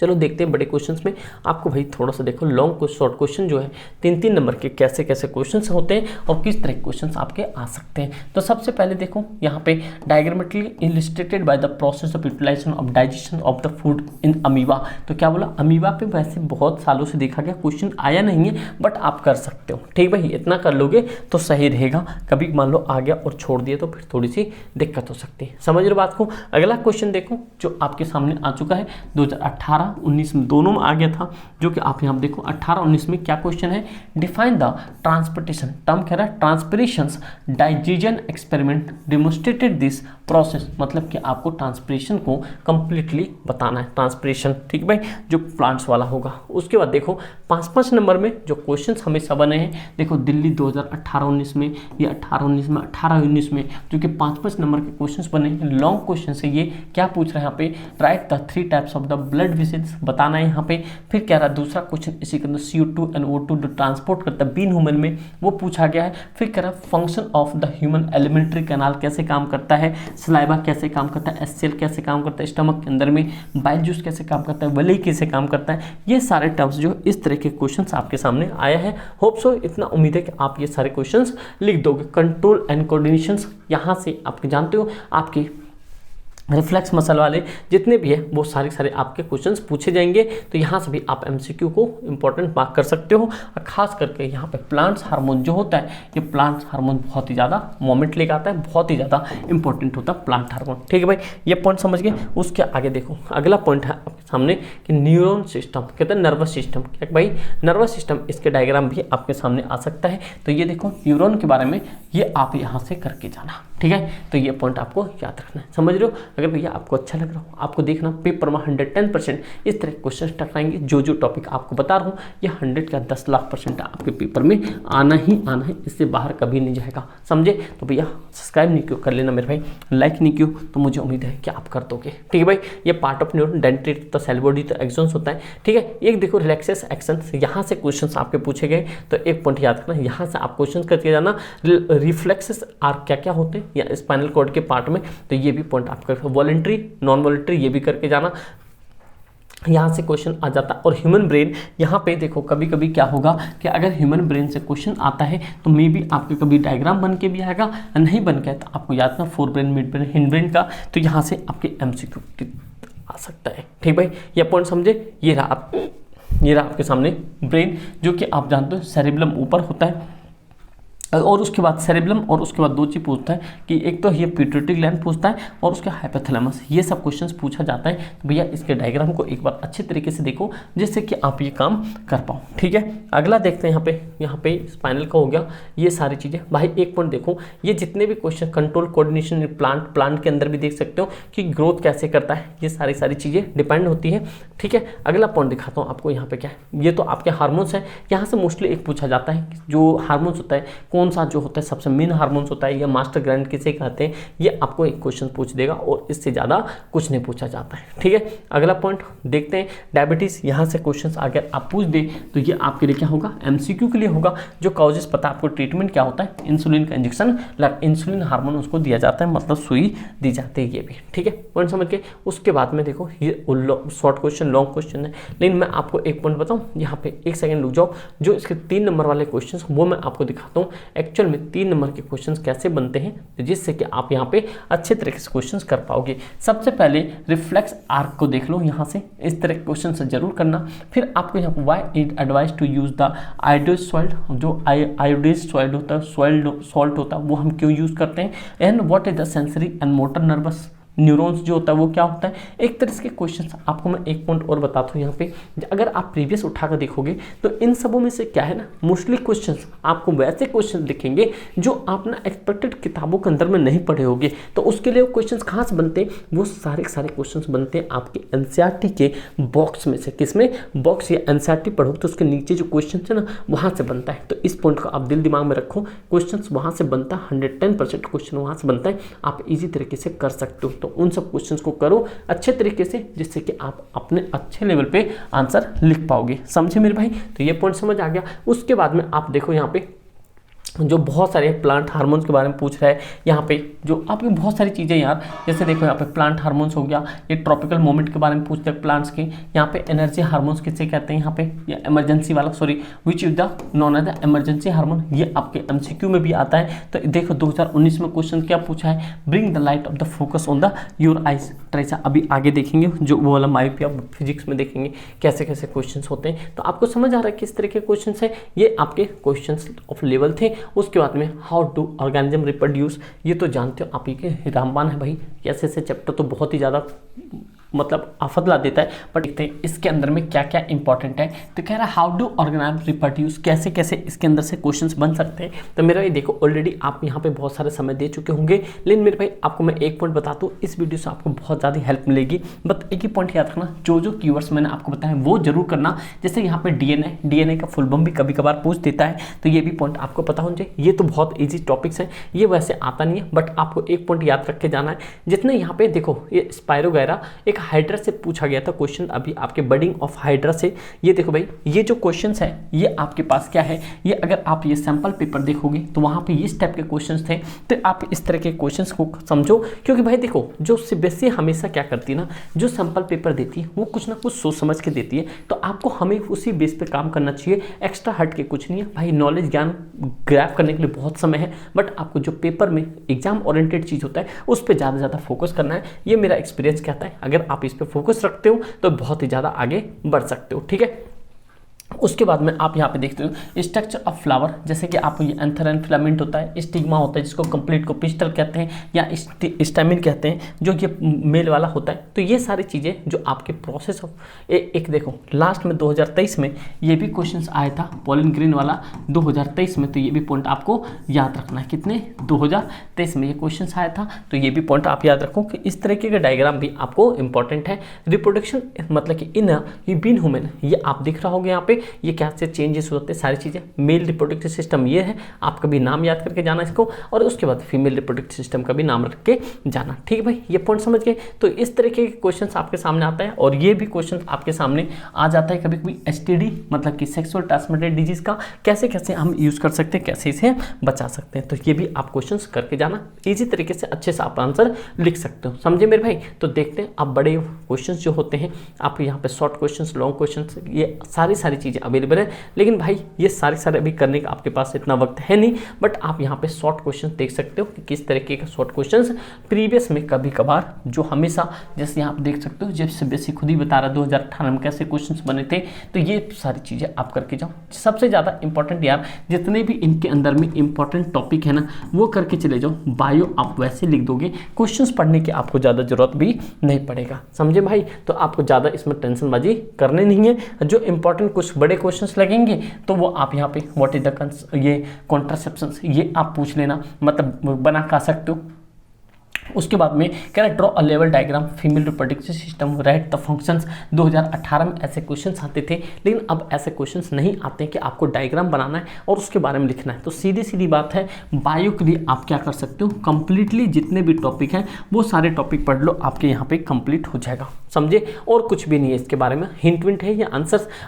चलो देखते हैं बड़े क्वेश्चंस में आपको भाई थोड़ा सा देखो लॉन्ग को शॉर्ट क्वेश्चन जो है 3-3 नंबर के कैसे कैसे क्वेश्चंस होते हैं और किस तरह के क्वेश्चंस आपके आ सकते हैं। तो सबसे पहले देखो यहाँ पे diagrammatically illustrated by the process of utilisation of digestion of the food in amoeba. तो क्या बोला, अमीबा पे वैसे बहुत सालों से देखा गया क्वेश्चन आया नहीं है, बट आप कर सकते हो। ठीक भाई, इतना कर लोगे तो सही रहेगा, कभी मान लो आ गया और छोड़ दिया तो फिर थोड़ी सी दिक्कत हो सकती है। समझ रहे बात को। अगला क्वेश्चन देखो जो आपके सामने आ चुका है 2018-19 में दोनों में आ गया था, जो कि आप यहाँ देखो 18-19 में क्या क्वेश्चन है, डिफाइन द ट्रांसपोर्टेशन टर्म कह रहा है transpirations digestion experiment demonstrated this process, मतलब कि आपको ट्रांसपिरेशन को कंप्लीटली बताना है, ट्रांसपिरेशन। ठीक भाई, जो प्लांट्स वाला होगा। उसके बाद देखो 5-5 नंबर में जो क्वेश्चंस हमेशा बने हैं, देखो दिल्ली 2018-19 में, ये 18-19 में, 18-19 में, जो कि 5-5 नंबर के क्वेश्चंस बने हैं। लॉन्ग क्वेश्चन से ये क्या पूछ रहे हैं यहाँ पे, write the 3 types of the blood vessels बताना है यहाँ पे। फिर कह रहा है दूसरा क्वेश्चन इसी के अंदर CO2 एंड O2 जो ट्रांसपोर्ट करता है बीन ह्यूमन में, वो पूछा गया है। फिर कह रहा है function of the human alimentary canal कैसे काम करता है, सलाइवा कैसे काम करता है, HCl कैसे काम करता है स्टमक के अंदर में, बाइल जूस कैसे काम करता है, वली कैसे काम करता है। ये सारे टर्म्स जो इस तरह के क्वेश्चंस आपके सामने आया है। होप सो, इतना उम्मीद है कि आप ये सारे क्वेश्चंस लिख दोगे। कंट्रोल एंड कोऑर्डिनेशंस, यहाँ से आप जानते हो आपके रिफ्लेक्स मसल वाले जितने भी है वो सारे आपके क्वेश्चंस पूछे जाएंगे। तो यहाँ से भी आप MCQ को इंपॉर्टेंट मार्क कर सकते हो। और खास करके यहाँ पे प्लांट्स हार्मोन जो होता है, ये प्लांट्स हार्मोन बहुत ही ज़्यादा मोमेंट लेकर आता है, बहुत ही ज़्यादा इंपॉर्टेंट होता है प्लांट हार्मोन। ठीक है भाई, ये पॉइंट समझ गए। उसके आगे देखो अगला पॉइंट है आपके सामने कि न्यूरॉन सिस्टम, कहते हैं नर्वस सिस्टम। क्या भाई, नर्वस सिस्टम, इसके डायग्राम भी आपके सामने आ सकता है। तो ये देखो न्यूरॉन के बारे में ये आप यहाँ से करके जाना। ठीक है, तो ये पॉइंट आपको याद रखना है। समझ रहे हो। अगर भैया आपको अच्छा लग रहा हो, आपको देखना पेपर में 110% इस तरह क्वेश्चन टकराएंगे। जो टॉपिक आपको बता रहा हूँ ये 100 का 10 लाख % आपके पेपर में आना ही आना है, इससे बाहर कभी नहीं जाएगा। समझे। तो भैया सब्सक्राइब नहीं क्यों कर लेना मेरे भाई, लाइक नहीं क्यों, तो मुझे उम्मीद है कि आप कर दोगे। ठीक है भाई, ये पार्ट ऑफ न्यूरॉन डेंड्रिट तो सेल बॉडी तो एक्सॉन्स होता है। ठीक है, एक देखो रिलैक्सेस एक्शन, यहाँ से क्वेश्चन आपके पूछे गए। तो एक पॉइंट याद रखना, यहाँ से आप क्वेश्चन करके जाना रिफ्लेक्सेस आर क्या क्या होते हैं या स्पाइनल कॉर्ड के पार्ट में। तो ये भी पॉइंट आप कर, वॉलंटरी नॉन वॉलंटरी ये भी करके जाना, यहाँ से क्वेश्चन आ जाता है। और ह्यूमन ब्रेन, यहाँ पे देखो कभी कभी क्या होगा कि अगर ह्यूमन ब्रेन से क्वेश्चन आता है तो मे बी आपके कभी डायग्राम बन के भी आएगा, नहीं बन के तो आपको याद ना fore brain mid brain hind brain का, तो यहाँ से आपके MCQ आ सकता है। ठीक भाई, ये पॉइंट समझे। ये रहा आपके सामने ब्रेन, जो कि आप जानते हो सेरिबलम ऊपर होता है और उसके बाद सेरेब्रम, और उसके बाद 2 चीज़ पूछता है कि एक तो ये पिट्यूटरी ग्लैंड पूछता है और उसके हाइपोथैलेमस, ये सब क्वेश्चंस पूछा जाता है। तो भैया इसके डायग्राम को एक बार अच्छे तरीके से देखो जिससे कि आप ये काम कर पाओ। ठीक है, अगला देखते हैं यहाँ पे स्पाइनल का हो गया, ये सारी चीज़ें। भाई एक पॉइंट देखो, ये जितने भी क्वेश्चन कंट्रोल कोऑर्डिनेशन प्लांट के अंदर भी देख सकते हो कि ग्रोथ कैसे करता है, ये सारी चीज़ें डिपेंड होती है। ठीक है, अगला पॉइंट दिखाता हूँ आपको। यहाँ पे क्या है, ये तो आपके हार्मोन्स है। यहाँ से मोस्टली एक पूछा जाता है जो हार्मोन्स होता है कौन सा जो होता है सबसे मेन हार्मोन्स होता है, या मास्टर ग्लैंड किसे कहते हैं, ये आपको एक क्वेश्चन पूछ देगा और इससे ज़्यादा कुछ नहीं पूछा जाता है। ठीक है, अगला पॉइंट देखते हैं डायबिटीज़। यहाँ से क्वेश्चन अगर आप पूछ दे तो ये आपके लिए क्या होगा, MCQ के लिए होगा। जो कॉजेस पता आपको, ट्रीटमेंट क्या होता है, इंसुलिन का इंजेक्शन, इंसुलिन हार्मोन उसको दिया जाता है, मतलब सुई दी जाती है, ये भी। ठीक है, पॉइंट समझ के। उसके बाद में देखो ये शॉर्ट क्वेश्चन लॉन्ग क्वेश्चन है, लेकिन मैं आपको एक पॉइंट बताऊँ, यहाँ पे एक सेकंड रुक जाओ। जो इसके 3 नंबर वाले क्वेश्चन वो मैं आपको दिखाता हूँ एक्चुअल में 3 नंबर के क्वेश्चंस कैसे बनते हैं, जिससे कि आप यहाँ पे अच्छे तरीके से क्वेश्चंस कर पाओगे। सबसे पहले रिफ्लेक्स आर्क को देख लो, यहाँ से इस तरह के क्वेश्चन जरूर करना। फिर आपको यहाँ why it advise to use the iodised salt, जो आयोडाइज्ड सॉल्ट होता है, सॉल्ट होता है, वो हम क्यों यूज करते हैं, and what is the sensory and motor nervous neurons जो होता है वो क्या होता है। एक तरह के क्वेश्चंस आपको मैं एक पॉइंट और बताता हूँ यहाँ पे। अगर आप प्रीवियस उठाकर देखोगे तो इन सबों में से क्या है ना, मोस्टली क्वेश्चंस आपको वैसे क्वेश्चन दिखेंगे जो आप ना एक्सपेक्टेड किताबों के अंदर में नहीं पढ़े होगे। तो उसके लिए क्वेश्चंस कहाँ से बनते हैं, वो सारे क्वेश्चंस बनते हैं आपके NCERT के बॉक्स में से। किसमें, बॉक्स या NCERT पढ़ो तो उसके नीचे जो क्वेश्चन है ना वहाँ से बनता है। तो इस पॉइंट को आप दिल दिमाग में रखो, क्वेश्चन वहाँ से बनता है, 110% क्वेश्चन वहाँ से बनता है। आप ईजी तरीके से कर सकते हो। तो उन सब क्वेश्चंस को करो अच्छे तरीके से, जिससे कि आप अपने अच्छे लेवल पे आंसर लिख पाओगे। समझे मेरे भाई। तो ये पॉइंट समझ आ गया। उसके बाद में आप देखो यहाँ पे जो बहुत सारे प्लांट हार्मोन्स के बारे में पूछ रहा है यहाँ पे, जो आपकी बहुत सारी चीज़ें यार, जैसे देखो यहाँ पे प्लांट हार्मोन्स हो गया, ये ट्रॉपिकल मोमेंट के बारे में पूछते हैं प्लांट्स के, यहाँ पे एनर्जी हार्मोन्स किसे कहते हैं, यहाँ पे ये इमरजेंसी वाला, sorry which is the known as the emergency hormone, ये आपके एमसीक्यू में भी आता है। तो देखो 2019 में क्वेश्चन क्या पूछा है, bring the light of the focus on the your eyes Teresa. अभी आगे देखेंगे जो वो वाला मायोपिया फिजिक्स में देखेंगे कैसे कैसे क्वेश्चन होते हैं। तो आपको समझ आ रहा है किस तरह के क्वेश्चन है, ये आपके क्वेश्चन ऑफ लेवल थे। उसके बाद में हाउ टू ऑर्गेनिज्म रिप्रोड्यूस, ये तो जानते हो आप ही के रामबाण है भाई, ऐसे ऐसे चैप्टर तो बहुत ही ज़्यादा मतलब आफत ला देता है। बट देखते हैं इसके अंदर में क्या क्या इंपॉर्टेंट है। तो कह रहा है हाउ डू ऑर्गेनाइज रिप्रोड्यूस, कैसे कैसे इसके अंदर से क्वेश्चंस बन सकते हैं। तो मेरा ये देखो ऑलरेडी आप यहाँ पे बहुत सारे समय दे चुके होंगे, लेकिन मेरे भाई आपको मैं एक पॉइंट बता दूँ, इस वीडियो से आपको बहुत ज़्यादा हेल्प मिलेगी। बट एक ही पॉइंट याद रखना, जो जो कीवर्ड्स मैंने आपको बताया वो जरूर करना। जैसे यहाँ पे डीएनए का फुल फॉर्म भी कभी कभार पूछ देता है, तो ये भी पॉइंट आपको पता होना चाहिए। ये तो बहुत ईजी टॉपिक्स हैं, ये वैसे आता नहीं है, बट आपको एक पॉइंट याद रख के जाना है। जितने यहाँ पे देखो ये स्पायरोगैरा एक हाइड्रा से पूछा गया था क्वेश्चन, अभी आपके बडिंग ऑफ हाइड्रा से। ये देखो भाई, ये जो क्वेश्चंस है ये आपके पास क्या है, ये अगर आप ये सैंपल पेपर देखोगे तो वहां पे इस टाइप के क्वेश्चंस थे। तो आप इस तरह के क्वेश्चंस को समझो, क्योंकि भाई देखो जो सीबीएसई हमेशा क्या करती है ना, जो सैंपल पेपर देती है वो कुछ ना कुछ सोच समझ के देती है। तो आपको हमें उसी बेस पे काम करना चाहिए, एक्स्ट्रा हट के कुछ नहीं है भाई। नॉलेज ज्ञान ग्रैब करने के लिए बहुत समय है, बट आपको जो पेपर में एग्जाम ओरिएंटेड चीज़ होता है उस पर ज़्यादा ज़्यादा फोकस करना है। ये मेरा एक्सपीरियंस कहता है, अगर आप इस पर फोकस रखते हो तो बहुत ही ज़्यादा आगे बढ़ सकते हो। ठीक है, उसके बाद में आप यहाँ पे देखते हो स्ट्रक्चर ऑफ फ्लावर, जैसे कि आप ये एंथर एंड फिलामेंट होता है, स्टिग्मा होता है जिसको कंप्लीट को पिस्टल कहते हैं या स्टैमिन कहते हैं, जो ये मेल वाला होता है। तो ये सारी चीज़ें जो आपके प्रोसेस ऑफ एक देखो लास्ट में 2023 में ये भी क्वेश्चन आया था पॉलिन ग्रीन वाला 2023 में। तो ये भी पॉइंट आपको याद रखना है, कितने 2023 में ये क्वेश्चन आया था। तो ये भी पॉइंट आप याद रखो कि इस तरीके का डायग्राम भी आपको इंपॉर्टेंट है। रिप्रोडक्शन मतलब कि इन ये बीन ह्यूमन, ये आप दिख रहा होगा यहाँ पे, ये क्या से चेंजेस होते हैं सारी चीज़ें। मेल रिप्रोडक्टिव सिस्टम ये है, आप कभी नाम याद करके जाना इसको, और उसके बाद फीमेल रिप्रोडक्टिव सिस्टम का भी नाम रख के जाना। ठीक है भाई, ये पॉइंट समझ गए। तो इस तरीके के क्वेश्चंस आपके सामने आता है, और ये भी क्वेश्चन आपके सामने आ जाता है कभी कभी एसटीडी मतलब कि सेक्सुअल ट्रांसमिटेड डिजीज का कैसे कैसे हम यूज़ कर सकते हैं, कैसे इसे बचा सकते हैं। तो ये भी आप क्वेश्चन करके जाना, ईजी तरीके से अच्छे से आप आंसर लिख सकते हो। समझे मेरे भाई। तो देखते हैं आप बड़े क्वेश्चन जो होते हैं, आप यहाँ पे शॉर्ट क्वेश्चन, लॉन्ग क्वेश्चन, ये सारी चीज़ें अवेलेबल है। लेकिन भाई ये सारे अभी करने का आपके पास इतना वक्त है नहीं, बट आप यहाँ पे शॉर्ट क्वेश्चन देख सकते हो कि किस तरीके का शॉर्ट क्वेश्चंस प्रीवियस में कभी कभार जो हमेशा, जैसे यहाँ आप देख सकते हो जैसे बेसिक खुद ही बता रहा 2018 में कैसे क्वेश्चंस बने थे। तो ये सारी चीज़ें आप करके जाओ। सबसे ज़्यादा इंपॉर्टेंट यार जितने भी इनके अंदर में इंपॉर्टेंट टॉपिक है ना, वो करके चले जाओ। बायो आप वैसे लिख दोगे, क्वेश्चंस पढ़ने की आपको ज़्यादा जरूरत भी नहीं पड़ेगा। समझे भाई। तो आपको ज़्यादा इसमें टेंशनबाजी करनी नहीं है। जो इंपॉर्टेंट कुछ बड़े क्वेश्चंस लगेंगे तो वो आप यहाँ पे व्हाट इज द ये कॉन्ट्रासेप्शंस ये आप पूछ लेना, मतलब बना का सकते हो। उसके बाद में कह रहा है draw a level diagram female reproductive system right the functions. 2018 में ऐसे क्वेश्चंस आते थे, लेकिन अब ऐसे क्वेश्चंस नहीं आते हैं कि आपको डायग्राम बनाना है और उसके बारे में लिखना है। तो सीधी बात है, बायो के लिए आप क्या कर सकते हो, कंप्लीटली जितने भी टॉपिक हैं वो सारे टॉपिक पढ़ लो, आपके यहाँ पे कंप्लीट हो जाएगा। समझे। और कुछ भी नहीं है इसके बारे में, हिंट विंट है या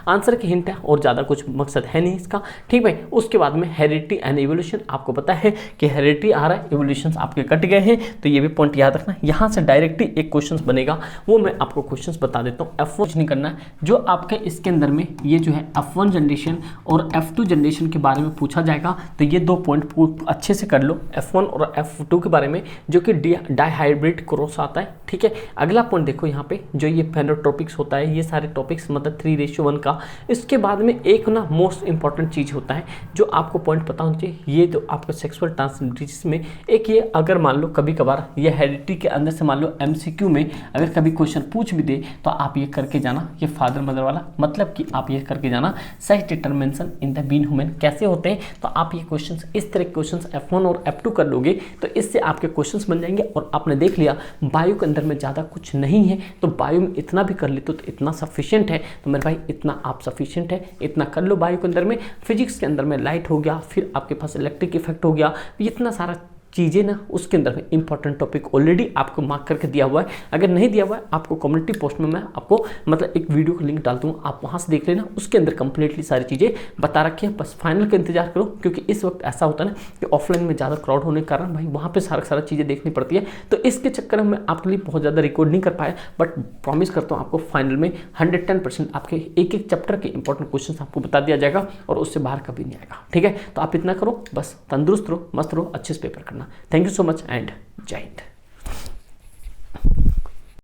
आंसर की हिंट है, और ज़्यादा कुछ मकसद है नहीं इसका। ठीक भाई। उसके बाद में हेरिडिटी एंड इवोल्यूशन, आपको पता है कि हेरिडिटी आ रहा है, इवोल्यूशन आपके कट गए हैं। तो ये भी पॉइंट याद रखना। यहाँ से डायरेक्टली एक क्वेश्चन बनेगा, वो मैं आपको क्वेश्चन बता देता हूँ। F1 नहीं करना है, जो आपके इसके अंदर में ये जो है F1 जनरेशन और F2 जनरेशन के बारे में पूछा जाएगा। तो ये दो पॉइंट अच्छे से कर लो, F1 और F2 के बारे में, जो कि डाइहाइब्रिड क्रॉस आता है। ठीक है। अगला पॉइंट देखो यहाँ पे, जो ये फेनोटॉपिक्स होता है, ये सारे टॉपिक्स मतलब 3:1 का। इसके बाद में एक ना मोस्ट इंपॉर्टेंट चीज़ होता है जो आपको पॉइंट पता होना चाहिए, ये जो आपका सेक्सुअल ट्रांसमिटेड डिजीज में एक ये, अगर मान लो कभी कभार ये हेरिडिटी के अंदर से मान लो एमसीक्यू में अगर कभी क्वेश्चन पूछ भी दे तो आप ये करके जाना, ये फादर मदर वाला, मतलब कि आप ये करके जाना sex determination in the being human कैसे होते हैं। तो आप ये क्वेश्चंस, इस तरह के क्वेश्चंस F1 और F2 कर लोगे तो इससे आपके क्वेश्चंस बन जाएंगे। और आपने देख लिया बायो के अंदर में ज़्यादा कुछ नहीं है, तो बायो में इतना भी कर लेते हो तो इतना सफिशिएंट है। तो मेरे भाई इतना आप सफिशिएंट है, इतना कर लो बायो के अंदर में। फिजिक्स के अंदर में लाइट हो गया, फिर आपके पास इलेक्ट्रिक इफेक्ट हो गया, इतना सारा चीज़ें ना उसके अंदर में इंपॉर्टेंट टॉपिक ऑलरेडी आपको मार्क करके दिया हुआ है। अगर नहीं दिया हुआ है आपको कम्युनिटी पोस्ट में मैं आपको मतलब एक वीडियो का लिंक डाल दूँगा, आप वहाँ से देख लेना, उसके अंदर कंप्लीटली सारी चीज़ें बता रखी है। बस फाइनल का इंतजार करो, क्योंकि इस वक्त ऐसा होता है ना कि ऑफलाइन में ज़्यादा क्राउड होने के कारण भाई वहाँ पर सारा चीज़ें देखनी पड़ती है, तो इसके चक्कर में आपके लिए बहुत ज़्यादा रिकॉर्ड नहीं कर पाया, बट प्रॉमिस करता हूँ आपको फाइनल में 110% आपके एक एक चैप्टर के इंपॉर्टेंट क्वेश्चन आपको बता दिया जाएगा और उससे बाहर कभी नहीं आएगा। ठीक है, तो आप इतना करो, बस तंदुरुस्त रहो, मस्त रहो, अच्छे से पेपर करना। Thank you so much and जय हिंद।